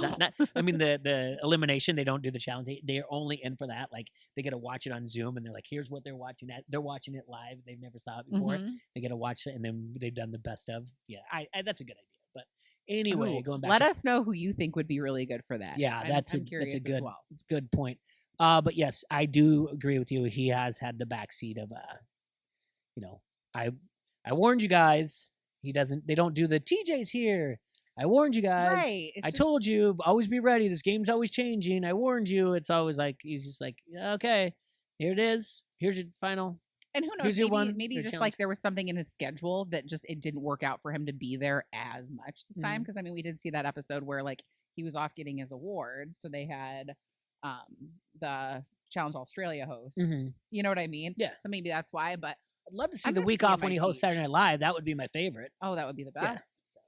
I mean, the elimination. They don't do the challenge. They're only in for that. Like they get to watch it on Zoom, and they're like, "Here's what they're watching. They're watching it live. They've never saw it before. They get to watch it, and then they've done the best of. Yeah, that's a good idea. But anyway, going back. Let us know who you think would be really good for that. Yeah, that's a good. As well. It's a good point. But yes, I do agree with you. He has had the backseat of, I warned you guys. They don't do the TJ's here. I warned you guys. Right. I told you, always be ready. This game's always changing. I warned you. It's always like, he's just like, okay, here it is. Here's your final. And who knows, maybe just challenge. Like there was something in his schedule that just, it didn't work out for him to be there as much this time. Cause I mean, we did see that episode where like he was off getting his award. So they had the Challenge Australia host. You know what I mean? Yeah. So maybe that's why, but I'd love to see the week off when he hosts Saturday Night Live. That would be my favorite. Oh, that would be the best. Yeah.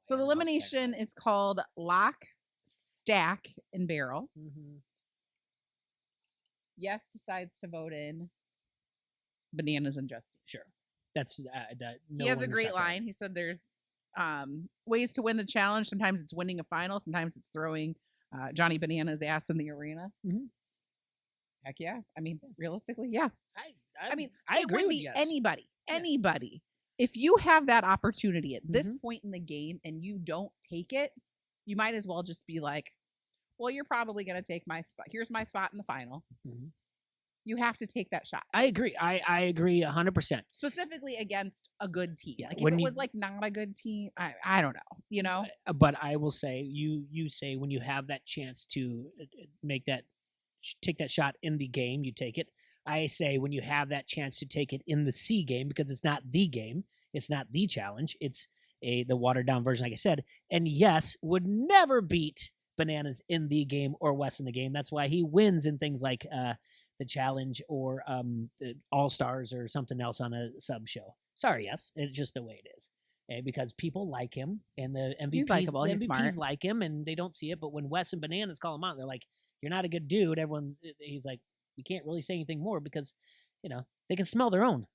So the elimination is called Lock, Stack, and Barrel. Yes decides to vote in Bananas and Justine. Sure. That's he has a great line. He said there's ways to win the challenge. Sometimes it's winning a final. Sometimes it's throwing Johnny Bananas' ass in the arena. Heck yeah. I mean, realistically, yeah. I mean, I agree with you. Anybody. If you have that opportunity at this point in the game and you don't take it, you might as well just be like, well, you're probably going to take my spot. Here's my spot in the final. You have to take that shot. I agree. I agree 100%. Specifically against a good team. Yeah, like if it was like not a good team, I don't know, But I will say, you say when you have that chance to take that shot in the game, you take it. I say when you have that chance to take it in the C game, because it's not the game, it's not the challenge, it's the watered down version, like I said. And yes, would never beat Bananas in the game or Wes in the game. That's why he wins in things like the challenge or the All Stars or something else on a sub show. Sorry, yes, it's just the way it is. Because people like him and the MVPs, he's likable, he's MVPs like him and they don't see it. But when Wes and Bananas call him out, they're like, "You're not a good dude." He's like, "We can't really say anything more because, they can smell their own."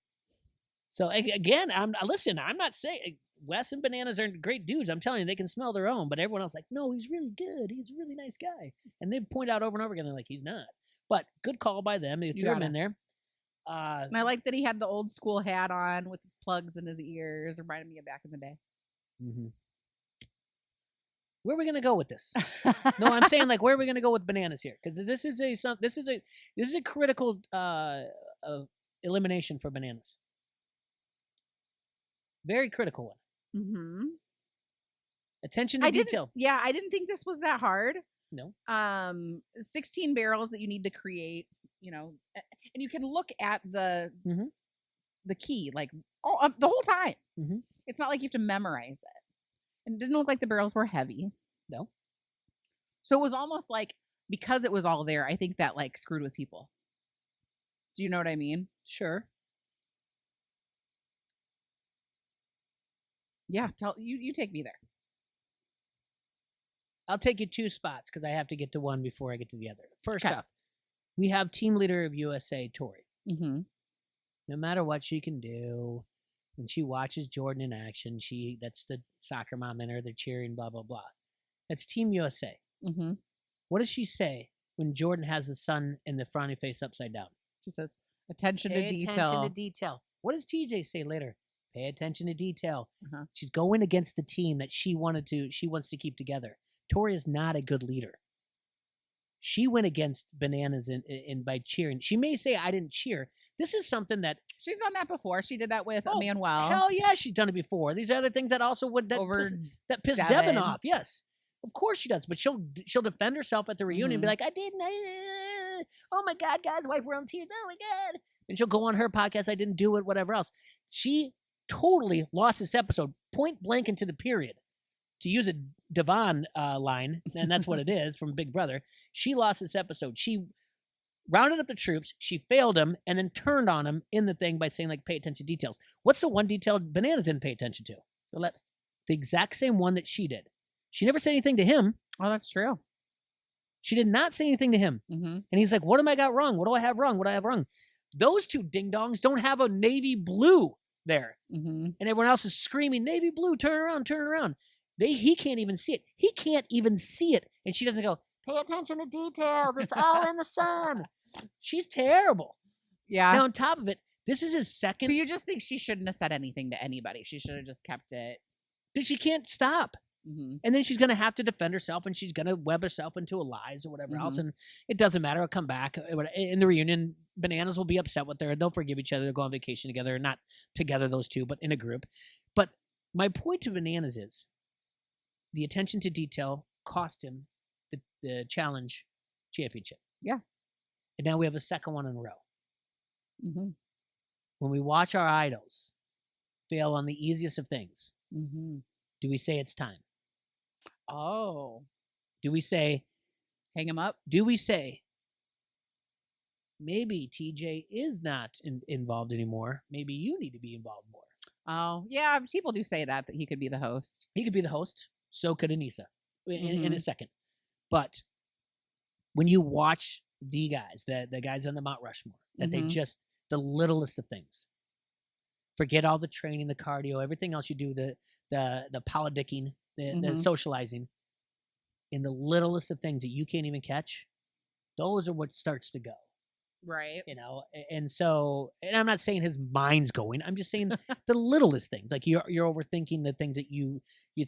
So again, I'm not saying Wes and Bananas are great dudes. I'm telling you, they can smell their own. But everyone else like, "No, he's really good. He's a really nice guy." And they point out over and over again, they're like, "He's not." But good call by them. They threw him in there. And I like that he had the old school hat on with his plugs in his ears, reminded me of back in the day. Where are we gonna go with this? No, I'm saying like where are we gonna go with Bananas here? Because this is a critical elimination for Bananas. Very critical one. Mm-hmm. Attention to detail. Yeah, I didn't think this was that hard. No. 16 barrels that you need to create, and you can look at the key like the whole time. Mm-hmm. It's not like you have to memorize it. And it didn't look like the barrels were heavy. No. So it was almost like, because it was all there, I think that like screwed with people. Do you know what I mean? Sure. Yeah, you take me there. I'll take you 2 spots because I have to get to one before I get to the other. First off, we have team leader of USA, Tori. Mm-hmm. No matter what she can do, when she watches Jordan in action, that's the soccer mom in her, the cheering, blah, blah, blah. That's Team USA. Mm-hmm. What does she say when Jordan has the sun and the frowny face upside down? She says, attention to detail. Attention to detail. What does TJ say later? Pay attention to detail. She's going against the team that she wants to keep together. Tori is not a good leader. She went against Bananas in by cheering. She may say, I didn't cheer. This is something that... She's done that before. She did that with Manuel. Hell yeah, she's done it before. These are other things that also that piss Devin off. Yes. Of course she does. But she'll defend herself at the reunion and be like, I didn't. Oh my God, guys, wife, we're on tears. Oh my God. And she'll go on her podcast, I didn't do it, whatever else. She totally lost this episode, point blank into the period. To use a Devon line, and that's what it is from Big Brother, she lost this episode. She rounded up the troops, she failed him, and then turned on him in the thing by saying, like, pay attention to details. What's the one detail Bananas didn't pay attention to? The lips. The exact same one that she did. She never said anything to him. Oh, that's true. She did not say anything to him. Mm-hmm. And he's like, what am I got wrong? What do I have wrong? What do I have wrong? Those 2 ding-dongs don't have a navy blue there. Mm-hmm. And everyone else is screaming, navy blue, turn around, turn around. He can't even see it. He can't even see it. And she doesn't go, pay attention to details. It's all in the sun. She's terrible. Yeah. Now, on top of it, this is his second. So you just think she shouldn't have said anything to anybody. She should have just kept it. Because she can't stop. Mm-hmm. And then she's going to have to defend herself, and she's going to web herself into a lies or whatever else. And it doesn't matter. It'll come back. In the reunion, Bananas will be upset with her. They'll forgive each other. They'll go on vacation together. Not together, those 2, but in a group. But my point to Bananas is the attention to detail cost him the challenge championship. Yeah. And now we have a second one in a row. Mm-hmm. When we watch our idols fail on the easiest of things, do we say it's time? Oh. Do we say... hang him up? Do we say, maybe TJ is not involved anymore. Maybe you need to be involved more. Oh, yeah. People do say that he could be the host. He could be the host. So could Anissa in a second. But when you watch the guys, the guys on the Mount Rushmore, that they just, the littlest of things. Forget all the training, the cardio, everything else you do, the politicking, the socializing. In the littlest of things that you can't even catch, those are what starts to go. Right. And so, and I'm not saying his mind's going. I'm just saying the littlest things. Like you're overthinking the things that you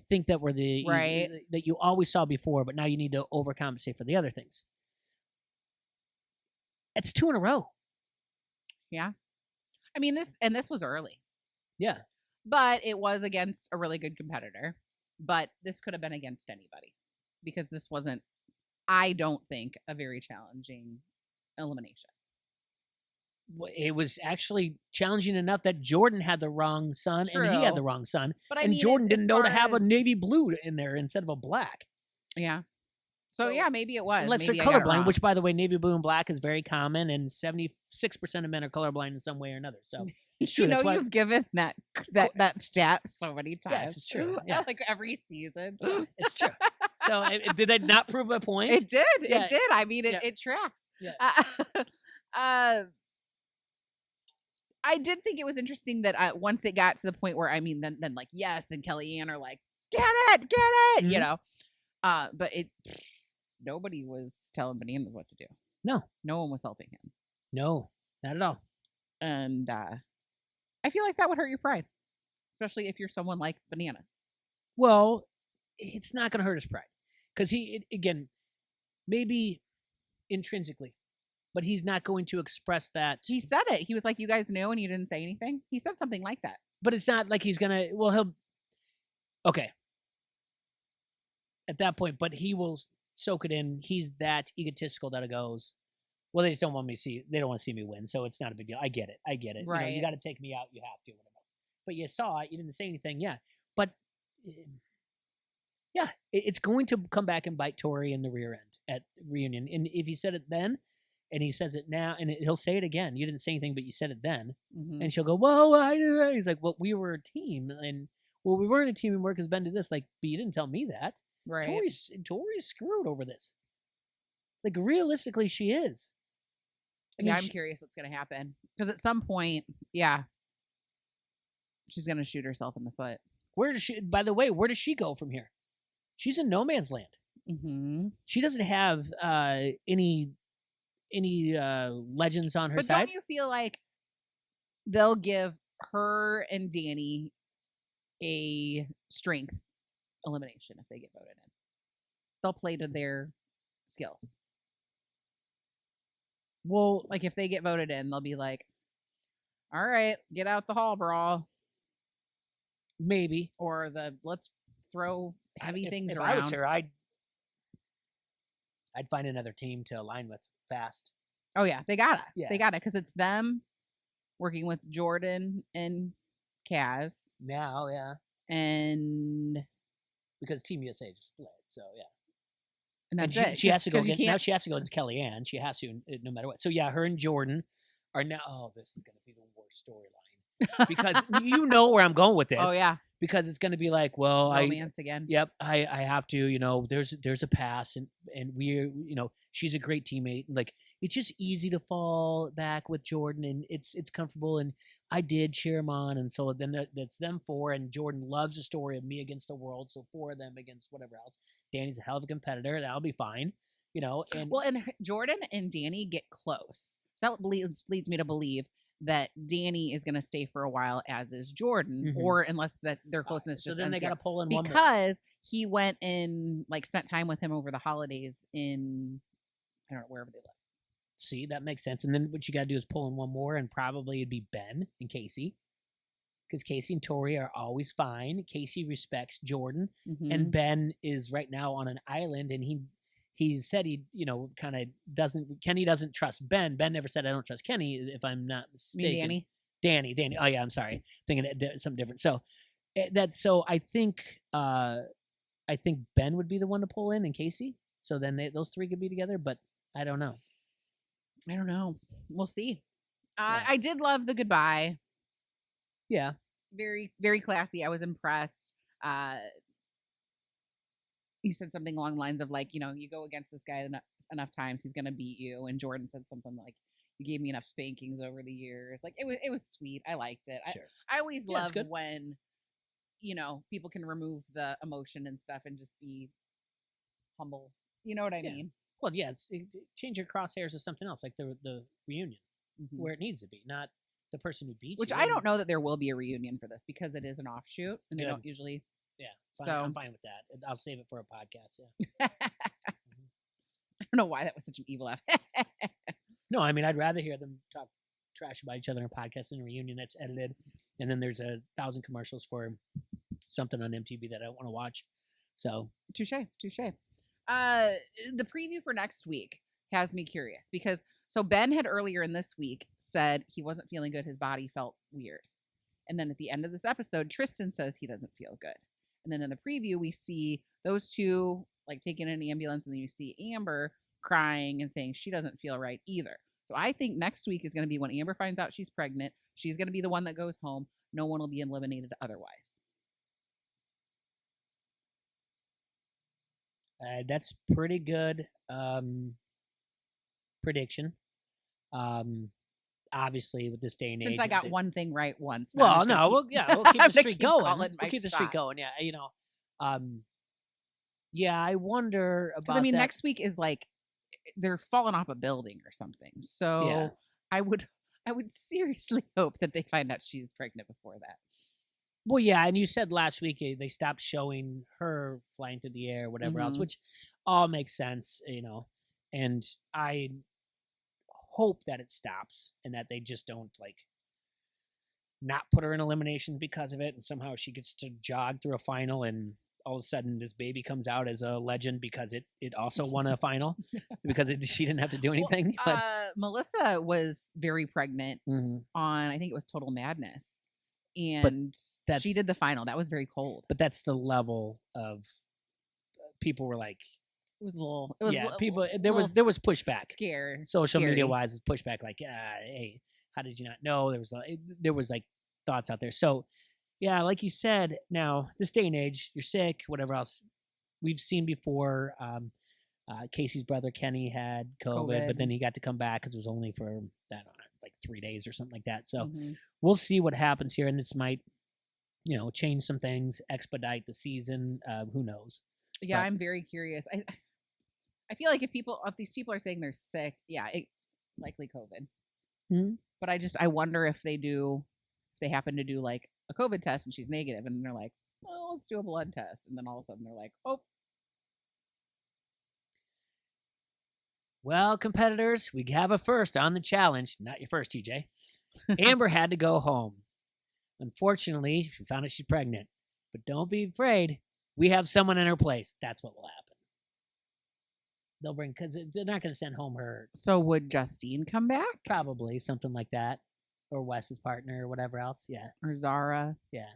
think that were that you always saw before, but now you need to overcompensate for the other things. It's 2 in a row. Yeah. I mean, this was early. Yeah. But it was against a really good competitor. But this could have been against anybody. Because this wasn't, I don't think, a very challenging elimination. It was actually challenging enough that Jordan had the wrong son and he had the wrong son. But I mean, Jordan didn't know to have a navy blue in there instead of a black. Yeah. So yeah, maybe it was. Unless maybe they're colorblind, which, by the way, navy blue and black is very common, and 76% of men are colorblind in some way or another. So it's true. That's why you've given that stat so many times. Yes, it's true. Yeah. Like every season. It's true. So did that not prove my point? It did. Yeah. It did. I mean, it tracks. Yeah. I did think it was interesting that once it got to the point where, I mean, then like Yes and Kellyanne are like, get it, you know. But nobody was telling Bananas what to do. No one was helping him. No, not at all. And I feel like that would hurt your pride, especially if you're someone like Bananas. Well, it's not going to hurt his pride because again, maybe intrinsically, but he's not going to express that. He said it. He was like, you guys knew and you didn't say anything. He said something like that. But it's not like he's gonna. Well, he'll. Okay. At that point, but he will soak it in. He's that egotistical that it goes. Well, they just don't want me to see. They don't want to see me win, so it's not a big deal. I get it. Right. You know, you got to take me out. You have to. Whatever else. But you saw it. You didn't say anything. Yeah. But yeah, it's going to come back and bite Tori in the rear end at reunion. And if he said it then, and he says it now, and he'll say it again. You didn't say anything, but you said it then. Mm-hmm. And she'll go, "Well, I did that." He's like, "Well, we were a team, and well, we weren't a team anymore because Ben did this." Like, but you didn't tell me that. Right. Tori's screwed over this. Like, realistically, she is. I mean, I'm curious what's going to happen because at some point, yeah, she's going to shoot herself in the foot. Where does she? By the way, where does she go from here? She's in no man's land. Mm-hmm. She doesn't have any legends on her side. But don't you feel like they'll give her and Danny a strength elimination if they get voted in? They'll play to their skills. Well, like if they get voted in, they'll be like, all right, get out the hall brawl. Maybe. Or let's throw heavy things if around. I was her, I'd find another team to align with fast. Oh yeah, they gotta. Yeah. They gotta, because it's them working with Jordan and Kaz. Now, yeah. And because Team USA just split, so yeah. And that's it. She has to go against, now she has to go against Kellyanne. She has to, no matter what. So yeah, her and Jordan are now. Oh, this is going to be the worst storyline because you know where I'm going with this. Oh yeah, because it's going to be like, well, romance again. Yep, I have to. You know, there's a pass, and we're, you know, she's a great teammate. Like, it's just easy to fall back with Jordan, and it's comfortable. And I did cheer him on, and so then that's them four. And Jordan loves the story of me against the world, so four of them against whatever else. Danny's a hell of a competitor. That'll be fine, you know. And well, and Jordan and Danny get close, so that leads me to believe that Danny is going to stay for a while, as is Jordan, or unless that their closeness so just then they got to pull in one more. Because he went and like spent time with him over the holidays in, I don't know, wherever they live. See, that makes sense. And then what you got to do is pull in one more, and probably it'd be Ben and Casey, because Casey and Tori are always fine. Casey respects Jordan, and Ben is right now on an island, and he said he, you know, kind of doesn't. Kenny doesn't trust Ben. Ben never said I don't trust Kenny, if I'm not mistaken. Danny. Oh yeah, I'm sorry, thinking something different. So so I think Ben would be the one to pull in, and Casey. So then those three could be together, but I don't know. We'll see. I did love the goodbye. Yeah, very, very classy. I was impressed. He said something along the lines of like, you know, you go against this guy enough times, he's gonna beat you. And Jordan said something like, "You gave me enough spankings over the years." Like it was sweet. I liked it. Sure. I always love when, you know, people can remove the emotion and stuff and just be humble. You know what I mean? Well, yeah, change your crosshairs to something else, like the reunion, where it needs to be, not the person who beat you. Which I don't know that there will be a reunion for this because it is an offshoot, and they don't usually. Yeah, so I'm fine with that. I'll save it for a podcast. Yeah. I don't know why that was such an evil laugh. No, I mean, I'd rather hear them talk trash about each other in a podcast than a reunion that's edited, and then there's 1,000 commercials for something on MTV that I don't want to watch. So touche. The preview for next week has me curious because Ben had earlier in this week said he wasn't feeling good. His body felt weird. And then at the end of this episode, Tristan says he doesn't feel good. And then in the preview, we see those two like taken in the ambulance, and then you see Amber crying and saying she doesn't feel right either. So I think next week is going to be when Amber finds out she's pregnant. She's going to be the one that goes home. No one will be eliminated otherwise. That's pretty good prediction. Obviously, with this day and age, since I got one thing right once. Well, no, we'll keep the streak going. We'll keep the streak going. Yeah, you know. Yeah, I wonder about. I mean, next week is like they're falling off a building or something. So I would seriously hope that they find out she's pregnant before that. Well, yeah, and you said last week they stopped showing her flying through the air, whatever else, which all makes sense, you know. And I hope that it stops and that they just don't like not put her in elimination because of it, and somehow she gets to jog through a final, and all of a sudden this baby comes out as a legend because it also won a final because she didn't have to do anything. Well, Melissa was very pregnant on, I think it was Total Madness, and she did the final. That was very cold. But that's the level of people were like, it was a little. It was people. There was pushback. Social media wise, is pushback. Like, hey, how did you not know? There was like thoughts out there. So, yeah, like you said, now this day and age, you're sick, whatever else. We've seen before. Casey's brother Kenny had COVID, but then he got to come back because it was only for, I don't know, like 3 days or something like that. So we'll see what happens here, and this might, change some things, expedite the season. Who knows? Yeah, I'm very curious. I feel like if these people are saying they're sick, likely COVID. Mm-hmm. But I wonder if they happen to do like a COVID test and she's negative, and they're like, well, let's do a blood test, and then all of a sudden they're like, oh. Well, competitors, we have a first on the challenge. Not your first, TJ. Amber had to go home. Unfortunately, she found out she's pregnant. But don't be afraid. We have someone in her place. That's what will happen. They'll bring, because they're not going to send home her. So would Justine come back? Probably, something like that. Or Wes's partner or whatever else. Yeah. Or Zara. Yeah.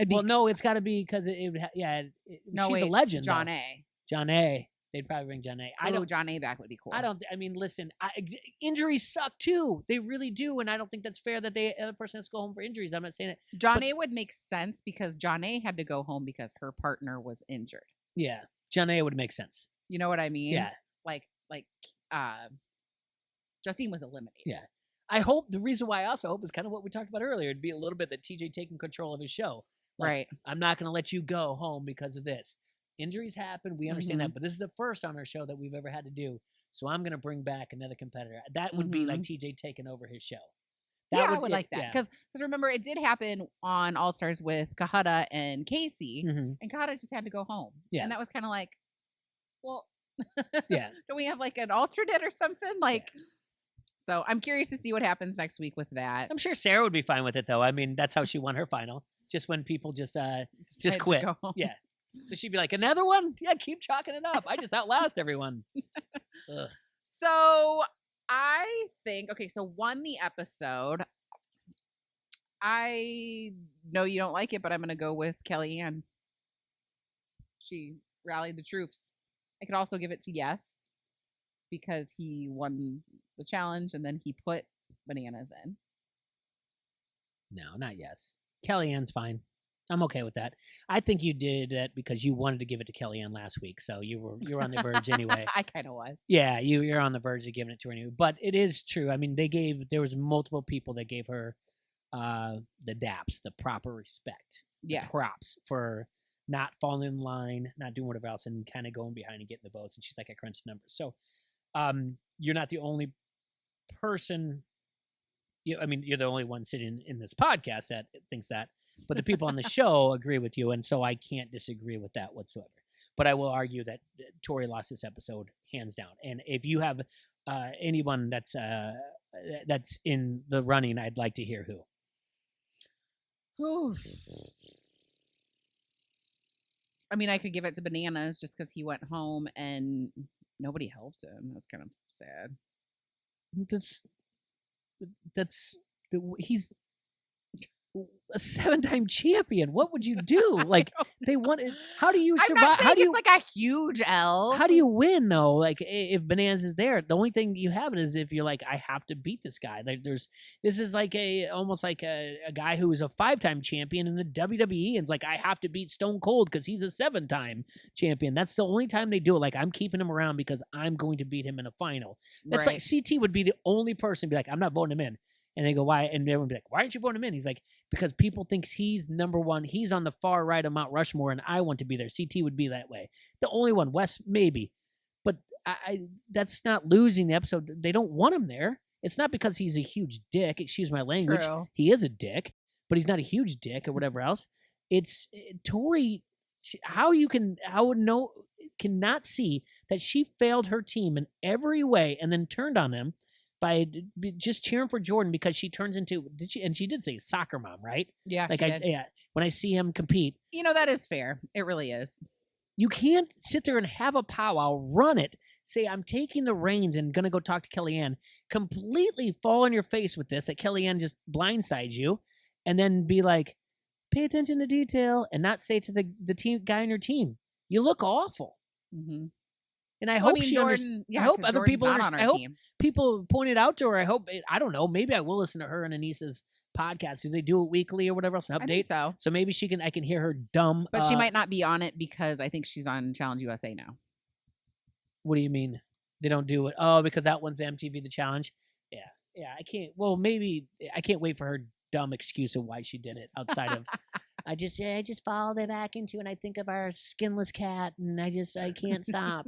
No, it's got to be because she's a legend. John A. John A. They'd probably bring John A. John A back would be cool. Listen, injuries suck too. They really do. And I don't think that's fair that the other person has to go home for injuries. I'm not saying it. John A would make sense because John A had to go home because her partner was injured. Yeah. John A would make sense. You know what I mean? Yeah. Like Justine was eliminated. Yeah. I hope the reason why I also hope is kind of what we talked about earlier. It'd be a little bit that TJ taking control of his show. Right. I'm not going to let you go home because of this. Injuries happen. We understand that. But this is the first on our show that we've ever had to do. So I'm going to bring back another competitor. That would be like TJ taking over his show. I would like that. Because remember, it did happen on All Stars with Kahada and Casey. And Kahada just had to go home. Yeah. And that was kind of like, well, yeah. Don't we have like an alternate or something? So I'm curious to see what happens next week with that. I'm sure Sarah would be fine with it, though. I mean, that's how she won her final. Just when people just quit. Yeah. So she'd be like, another one? Yeah, keep chalking it up. I just outlast everyone. So I think, won the episode. I know you don't like it, but I'm going to go with Kellyanne. She rallied the troops. I could also give it to Yes because he won the challenge and then he put Bananas in. No, not Yes. Kellyanne's fine. I'm okay with that. I think you did that because you wanted to give it to Kellyanne last week, so you were on the verge anyway. I kind of was. Yeah, you're on the verge of giving it to her anyway. But it is true. I mean, there was multiple people that gave her the daps, the proper respect, the props for not falling in line, not doing whatever else, and kind of going behind and getting the votes. And she's like, I crunched numbers. So you're not the only person. You're the only one sitting in this podcast that thinks that. But the people on the show agree with you, and so I can't disagree with that whatsoever. But I will argue that Tori lost this episode hands down. And if you have anyone that's in the running, I'd like to hear who. I mean, I could give it to Bananas just because he went home and nobody helped him. That's kind of sad. He's a 7-time champion. What would you do? Like they wanted. How do you survive? I'm not saying it's like a huge L. How do you win though? Like if Bananas is there, the only thing you have is if you're like, I have to beat this guy. Like this is like almost like a guy who is a 5-time champion in the WWE, and it's like I have to beat Stone Cold because he's a 7-time champion. That's the only time they do it. Like I'm keeping him around because I'm going to beat him in a final. That's like CT would be the only person to be like, I'm not voting him in. And they go, why? And everyone would be like, why aren't you voting him in? He's like, because people think he's number one. He's on the far right of Mount Rushmore, and I want to be there. CT would be that way. The only one, Wes, maybe. But that's not losing the episode. They don't want him there. It's not because he's a huge dick. Excuse my language. True. He is a dick, but he's not a huge dick or whatever else. It's Tori. Cannot see that she failed her team in every way and then turned on them by just cheering for Jordan because she turns into she did say soccer mom, right? Yeah, like when I see him compete, that is fair. It really is. You can't sit there and have a powwow, run it, say I'm taking the reins and gonna go talk to Kellyanne, completely fall on your face with this, that Kellyanne just blindsides you, and then be like, pay attention to detail, and not say to the team guy on your team, you look awful. Mm-hmm. And I hope Jordan, I hope other Jordan's people on I hope team. people pointed out to her. I hope I don't know. Maybe I will listen to her and Anissa's podcast. Do they do it weekly or whatever else? An update. I think so. So maybe I can hear her dumb. But she might not be on it because I think she's on Challenge USA now. What do you mean? They don't do it? Oh, because that one's the MTV The Challenge. Yeah. I can't. Well, maybe I can't wait for her dumb excuse of why she did it outside of. I just fall back into, and I think of our skinless cat, and I can't stop.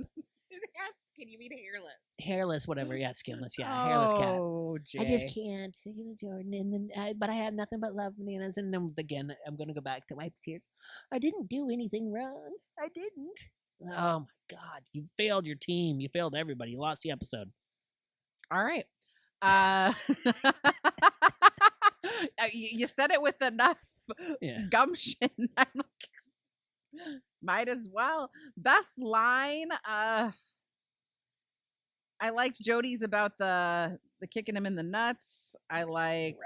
Skin, you mean hairless? Hairless, whatever. Yeah, skinless. Yeah, hairless cat. Oh, Jay. I just can't, Jordan. And then, but I have nothing but love, bananas. And then again, I'm gonna go back to wipe tears. I didn't do anything wrong. I didn't. Oh my God, you failed your team. You failed everybody. You lost the episode. All right. You said it with enough gumption. Might as well. Best line. I liked Jody's about the kicking him in the nuts. I liked.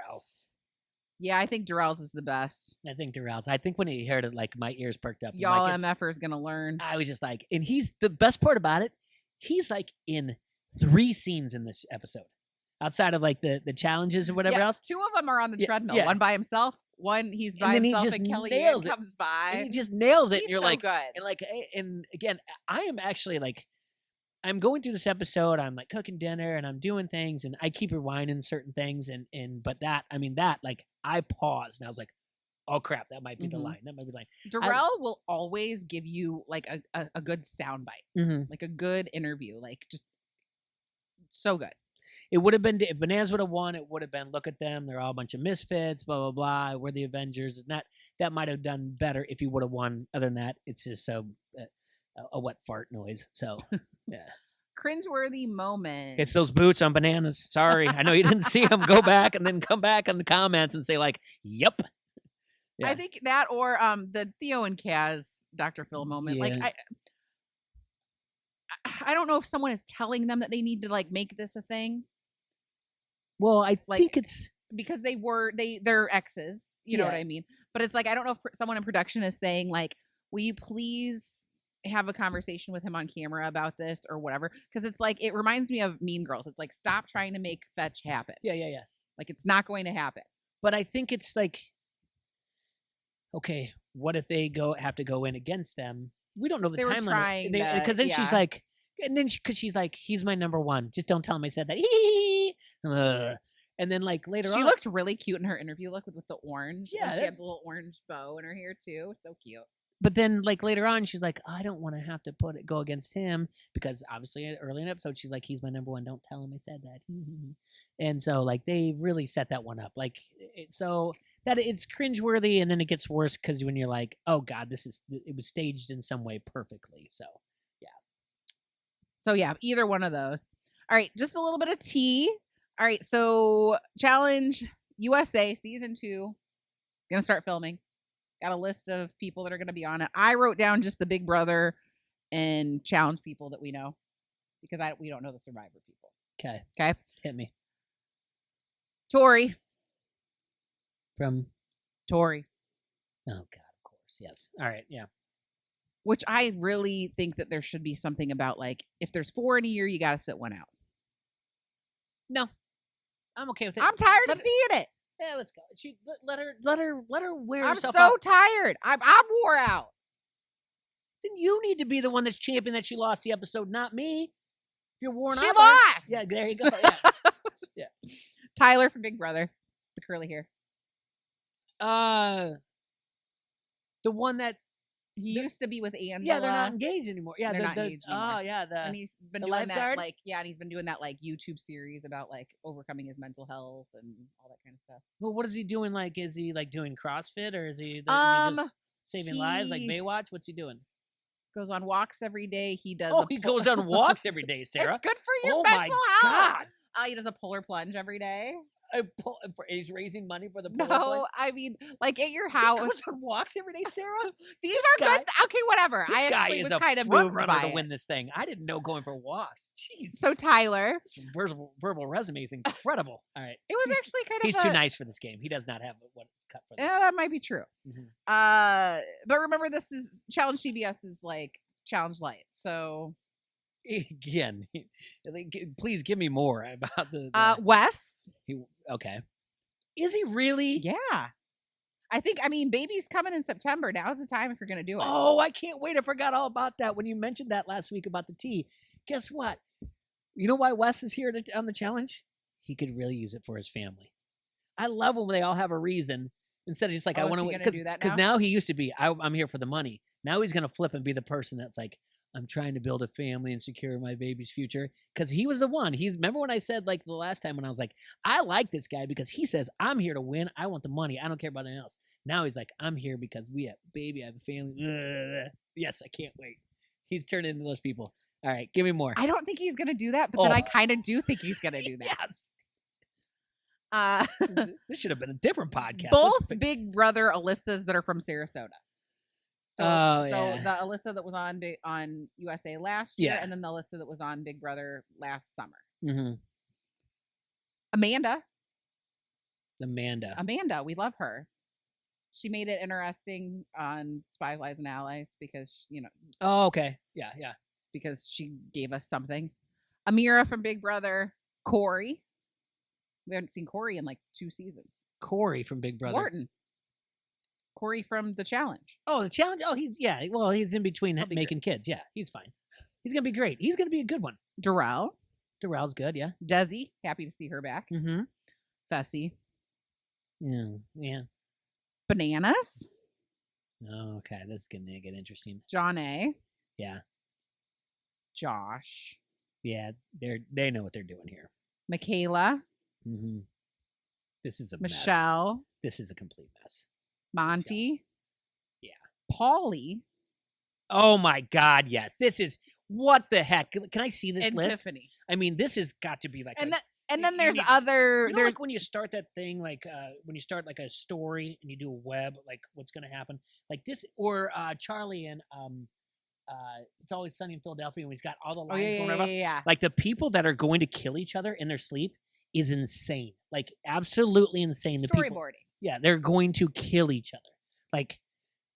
Yeah, I think Darrell's is the best. I think Darrell's. I think when he heard it, like my ears perked up. Y'all MFers gonna learn. I was just like, and he's the best part about it. He's like in 3 scenes in this episode, outside of like the challenges or whatever else. 2 of them are on the treadmill. Yeah. One by himself. One he's by himself, and Kellyanne comes by. And he just nails it. He's and you're so like, good. And again, I am actually like, I'm going through this episode. I'm like cooking dinner and I'm doing things, and I keep rewinding certain things. But like I paused and I was like, oh crap, that might be the line. That might be the line. Darrell will always give you like a good soundbite, like a good interview, like just so good. It would have been, if Bananas would have won, it would have been, look at them, they're all a bunch of misfits, blah, blah, blah, we're the Avengers. And that might have done better if he would have won. Other than that, it's just so a wet fart noise. So, yeah. Cringeworthy moment. It's those boots on Bananas. Sorry. I know you didn't see them. Go back and then come back in the comments and say like, yep. Yeah. I think that or the Theo and Kaz Dr. Phil moment. Yeah. Like I don't know if someone is telling them that they need to like make this a thing. Well, I think it's because they're exes, you know what I mean? But it's like, I don't know if someone in production is saying like, will you please have a conversation with him on camera about this or whatever? Because it's like, it reminds me of Mean Girls. It's like, stop trying to make fetch happen. Yeah. Like it's not going to happen. But I think it's like, okay, what if they have to go in against them? We don't know the timeline. Because then she's like, because she's like, he's my number one. Just don't tell him I said that. And then like later on, she looked really cute in her interview look with the orange. Yeah, she had the little orange bow in her hair too. So cute. But then like later on, she's like, I don't want to have to go against him because obviously early in the episode, she's like, he's my number one. Don't tell him I said that. And so like they really set that one up. Like so that it's cringeworthy, and then it gets worse because when you're like, oh God, it was staged in some way perfectly. So yeah, either one of those. All right, just a little bit of tea. All right, so Challenge USA Season 2 gonna start filming. Got a list of people that are gonna be on it. I wrote down just the Big Brother and Challenge people that we know because we don't know the Survivor people. Okay, hit me. Tori. From Tori. Oh God, of course, yes. All right, yeah. Which I really think that there should be something about like if there's 4 in a year, you got to sit one out. No, I'm okay with it. I'm tired of seeing it. Yeah, let's go. Let her wear herself out. I'm so tired. I'm wore out. Then you need to be the one that's champion that she lost the episode, not me. If you're worn out. She lost. Yeah, there you go. Yeah. Yeah. Tyler from Big Brother, the curly hair. The one that he used to be with Angela. Yeah, they're not engaged anymore. Yeah, they're not engaged anymore. Oh, yeah, and he's been doing lifeguard? that like and he's been doing that like YouTube series about like overcoming his mental health and all that kind of stuff. Well, what is he doing? Like, is he like doing CrossFit or is he just saving lives like Baywatch? What's he doing? Goes on walks every day. He does. Oh, he goes on walks every day, Sarah. It's good for your mental health. God. He does a polar plunge every day. He's raising money for the polar No, plunge? I mean, like at your He house. goes on walks every day, Sarah. These are good. Okay, whatever. This I guy actually is was a kind of front moved runner by to it. win this thing. I didn't know going for walks. Jeez. So Tyler, This verbal resume is incredible. All right. it was actually kind of He's too nice for this game. He does not have what's cut for this. Yeah, that might be true. Mhm. But remember, this is Challenge CBS is like Challenge Light. So Again, please give me more about the Wes. okay. Is he really? Yeah. I mean, baby's coming in September. Now's the time if you're going to do it. Oh, I can't wait. I forgot all about that when you mentioned that last week about the tea. Guess what? You know why Wes is here on the challenge? He could really use it for his family. I love when they all have a reason instead of just like, I want to do that because now he used to be, I'm here for the money. Now he's going to flip and be the person that's like, I'm trying to build a family and secure my baby's future. Because he was the one. Remember when I said like the last time when I was like, I like this guy because he says, I'm here to win. I want the money. I don't care about anything else. Now he's like, I'm here because we have baby. I have a family. Yes, I can't wait. He's turned into those people. All right, give me more. I don't think he's going to do that, but then I kind of do think he's going to do that. Yes. This should have been a different podcast. Both Big Brother Alyssas that are from Sarasota. So yeah. the Alyssa that was on USA last year, and then the Alyssa that was on Big Brother last summer. Mm-hmm. Amanda, we love her. She made it interesting on Spies, Lies, and Allies because Oh, okay. Yeah. Because she gave us something. Amira from Big Brother. Corey. We haven't seen Corey in like 2 seasons. Corey from Big Brother. Morton. Corey from The Challenge. Oh, The Challenge? Oh, he's in between making kids. Yeah, he's fine. He's going to be great. He's going to be a good one. Darrell's good, yeah. Desi, happy to see her back. Mm-hmm. Fessy. Yeah. Bananas. Oh, okay. This is going to get interesting. John A. Yeah. Josh. Yeah, they know what they're doing here. Michaela. Mm-hmm. This is a Michelle. Mess. This is a complete mess. Monty. Yeah. Paulie. Oh my God, yes. This is what the heck. Can I see this and list? Tiffany. I mean, this has got to be like and then there's other there's like when you start that thing like when you start like a story and you do a web like what's going to happen like this or Charlie and It's Always Sunny in Philadelphia when he's got all the lines going around us. Yeah. Like the people that are going to kill each other in their sleep is insane. Like absolutely insane. The people, yeah, they're going to kill each other. Like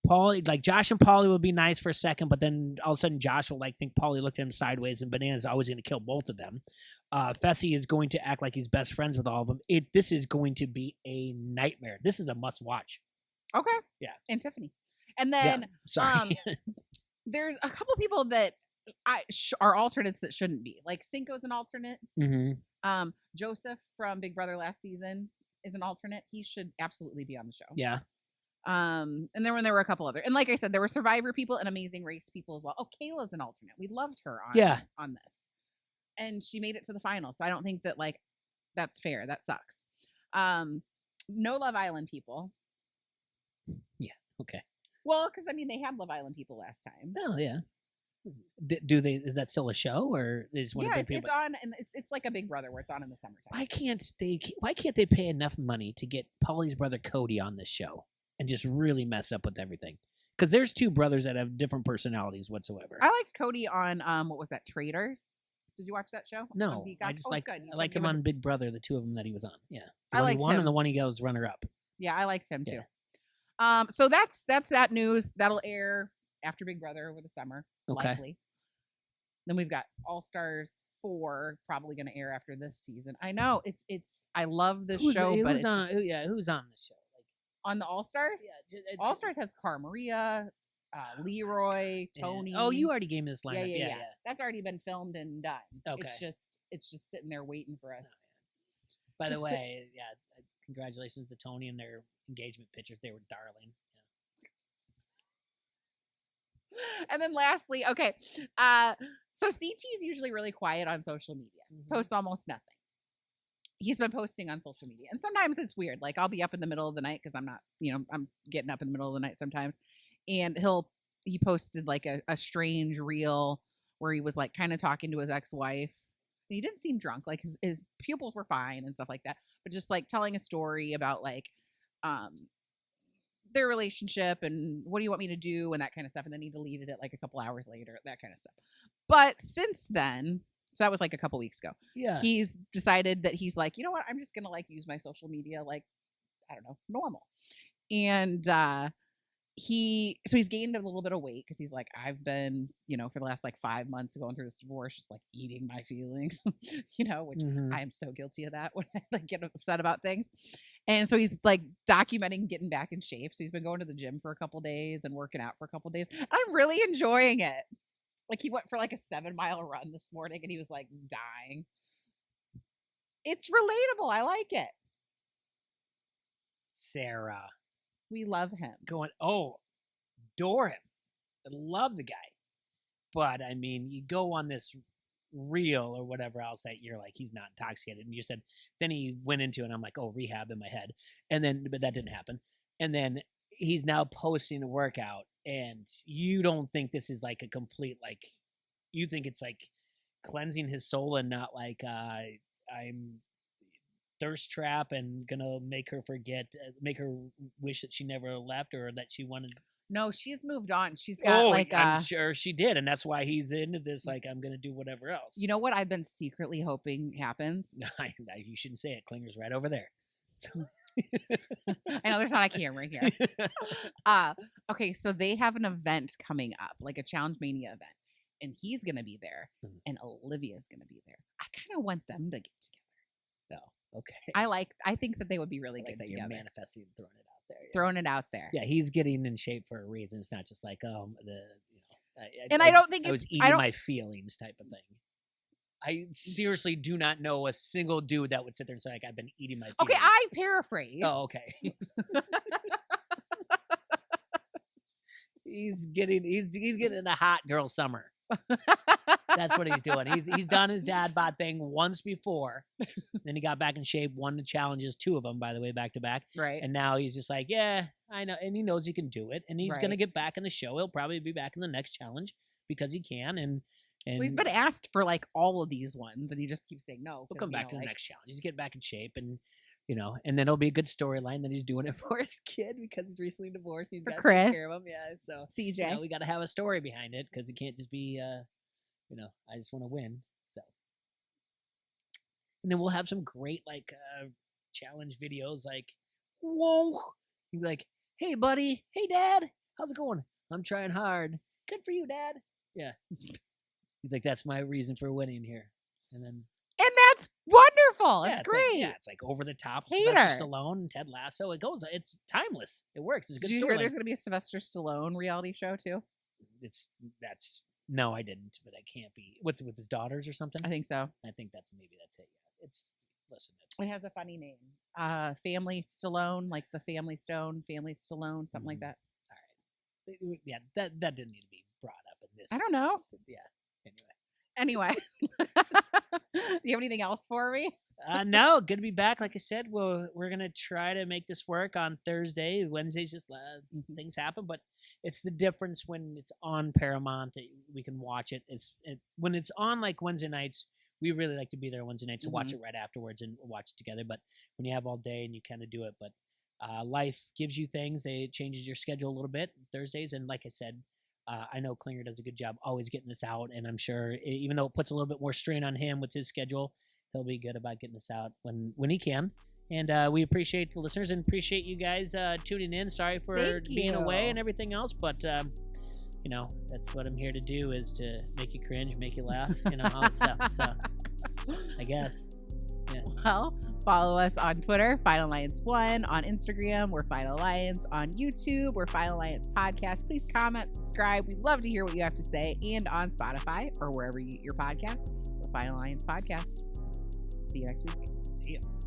Paulie, like Josh and Paulie would be nice for a second, but then all of a sudden Josh will like think Paulie looked at him sideways, and Banana's always going to kill both of them. Fessy is going to act like he's best friends with all of them. This is going to be a nightmare. This is a must watch. Okay. Yeah. And Tiffany. And then sorry. There's a couple people that are alternates that shouldn't be. Like Cinco's an alternate. Mm-hmm. Joseph from Big Brother last season is an alternate. He should absolutely be on the show. Yeah. And then when there were a couple other, and like I said, there were Survivor people and Amazing Race people as well. Oh, Kayla's an alternate. We loved her on this, and she made it to the final. So I don't think that like that's fair. That sucks. No Love Island people. Yeah. Okay. Well, because I mean they had Love Island people last time. Oh yeah. Do they? Is that still a show, or they just want to? Yeah, it's on, and it's like a Big Brother where it's on in the summertime. Why can't they pay enough money to get Paulie's brother Cody on this show and just really mess up with everything? Because there's 2 brothers that have different personalities whatsoever. I liked Cody on what was that? Traitors. Did you watch that show? No, I just I liked him on Big Brother, the 2 of them that he was on. Yeah, I liked him, and the one he goes runner up. Yeah, I liked him too. Yeah. So that's that news that'll air after Big Brother over the summer, likely. Then we've got All Stars 4 probably going to air after this season. I know it's. I love this show, but who's on this show? Like on the All Stars? Yeah, All Stars has Cara Maria, Leroy, Tony. Oh, you already gave me this lineup. Yeah. That's already been filmed and done. Okay. It's just sitting there waiting for us. By the way, congratulations to Tony and their engagement pictures. They were darling. And then lastly, okay, so CT is usually really quiet on social media, posts almost nothing. He's been posting on social media, and sometimes it's weird. Like I'll be up in the middle of the night because I'm not, I'm getting up in the middle of the night sometimes, and he posted like a strange reel where he was like kind of talking to his ex-wife, he didn't seem drunk. Like his pupils were fine and stuff like that. But just like telling a story about like their relationship and what do you want me to do and that kind of stuff. And then he deleted it like a couple hours later, that kind of stuff. But since then, so that was like a couple weeks ago. Yeah. He's decided that he's like, you know what? I'm just going to like use my social media like, I don't know, normal. And he's gained a little bit of weight because he's like, I've been, you know, for the last like 5 months going through this divorce, just like eating my feelings, you know, which I am so guilty of that when I like get upset about things. And so he's like documenting getting back in shape. So he's been going to the gym for a couple days and working out for a couple days. I'm really enjoying it. Like he went for like a 7-mile run this morning and he was like dying. It's relatable. I like it. Sarah. We love him. Adore him. I love the guy. But I mean, you go on this reel or whatever else that you're like, he's not intoxicated. And you said, then he went into it and I'm like, oh, rehab in my head. And then, but that didn't happen. And then he's now posting a workout and you don't think this is like a complete, like, you think it's like cleansing his soul and not like, I'm thirst trap and gonna make her wish that she never left or that she wanted. No, she's moved on. She's got I'm sure she did, and that's why he's into this. Like, I'm gonna do whatever else. You know what I've been secretly hoping happens? You shouldn't say it. Klinger's right over there. I know there's not a camera here. Okay, so they have an event coming up, like a Challenge Mania event, and he's gonna be there, and Olivia's gonna be there. I kind of want them to get together. Oh, okay. I think that they would be really good together. You're manifesting, throwing it out there. Yeah. Throwing it out there. Yeah, he's getting in shape for a reason. It's not just like I don't think I was eating my feelings type of thing. I seriously do not know a single dude that would sit there and say like I've been eating my feelings. Okay, I paraphrase. Oh, okay. He's getting a hot girl summer. That's what he's doing. He's done his dad bod thing once before. Then he got back in shape, won the challenges, 2 of them, by the way, back to back. Right. And now he's just like, yeah, I know. And he knows he can do it. And he's going to get back in the show. He'll probably be back in the next challenge because he can. And well, he's been asked for like all of these ones and he just keeps saying no. He'll come back to the next challenge. He's getting back in shape and, you know, and then it'll be a good storyline that he's doing it for his kid because he's recently divorced. He's got to take care of him. Yeah. So CJ, you know, we got to have a story behind it because it can't just be, you know, I just want to win. So, and then we'll have some great like challenge videos. Like, whoa, you'd be like, "Hey, buddy, hey, Dad, how's it going? I'm trying hard. Good for you, Dad." Yeah, he's like, "That's my reason for winning here." And that's wonderful. It's great. It's like over the top. Sylvester Stallone and Ted Lasso. It goes. It's timeless. It works. It's a good story. Did you hear there's going to be a Sylvester Stallone reality show too? No, I didn't, but I can't be. What's it with his daughters or something? I think so. I think that's it. Yeah, it has a funny name. Family Stallone, like the Family Stone, Family Stallone, something like that. All right. Yeah, that didn't need to be brought up in this. I don't know. Yeah. Anyway. Do you have anything else for me? No, good to be back. Like I said, we're gonna try to make this work on Thursday. Wednesdays just things happen, but it's the difference when it's on Paramount. We can watch it. When it's on like Wednesday nights. We really like to be there Wednesday nights to watch it right afterwards and watch it together. But when you have all day and you kind of do it, but life gives you things. It changes your schedule a little bit Thursdays. And like I said, I know Klinger does a good job always getting this out. And I'm sure even though it puts a little bit more strain on him with his schedule, he'll be good about getting this out when he can. And we appreciate the listeners and appreciate you guys tuning in. Sorry for being away and everything else, but you know, that's what I'm here to do is to make you cringe, make you laugh, you know, all that stuff. So I guess. Yeah. Well, follow us on Twitter, Fight Alliance 1, on Instagram, we're Fight Alliance, on YouTube, we're Fight Alliance Podcast. Please comment, subscribe. We'd love to hear what you have to say. And on Spotify or wherever you get your podcasts, we're Fight Alliance Podcast. See you next week. See you.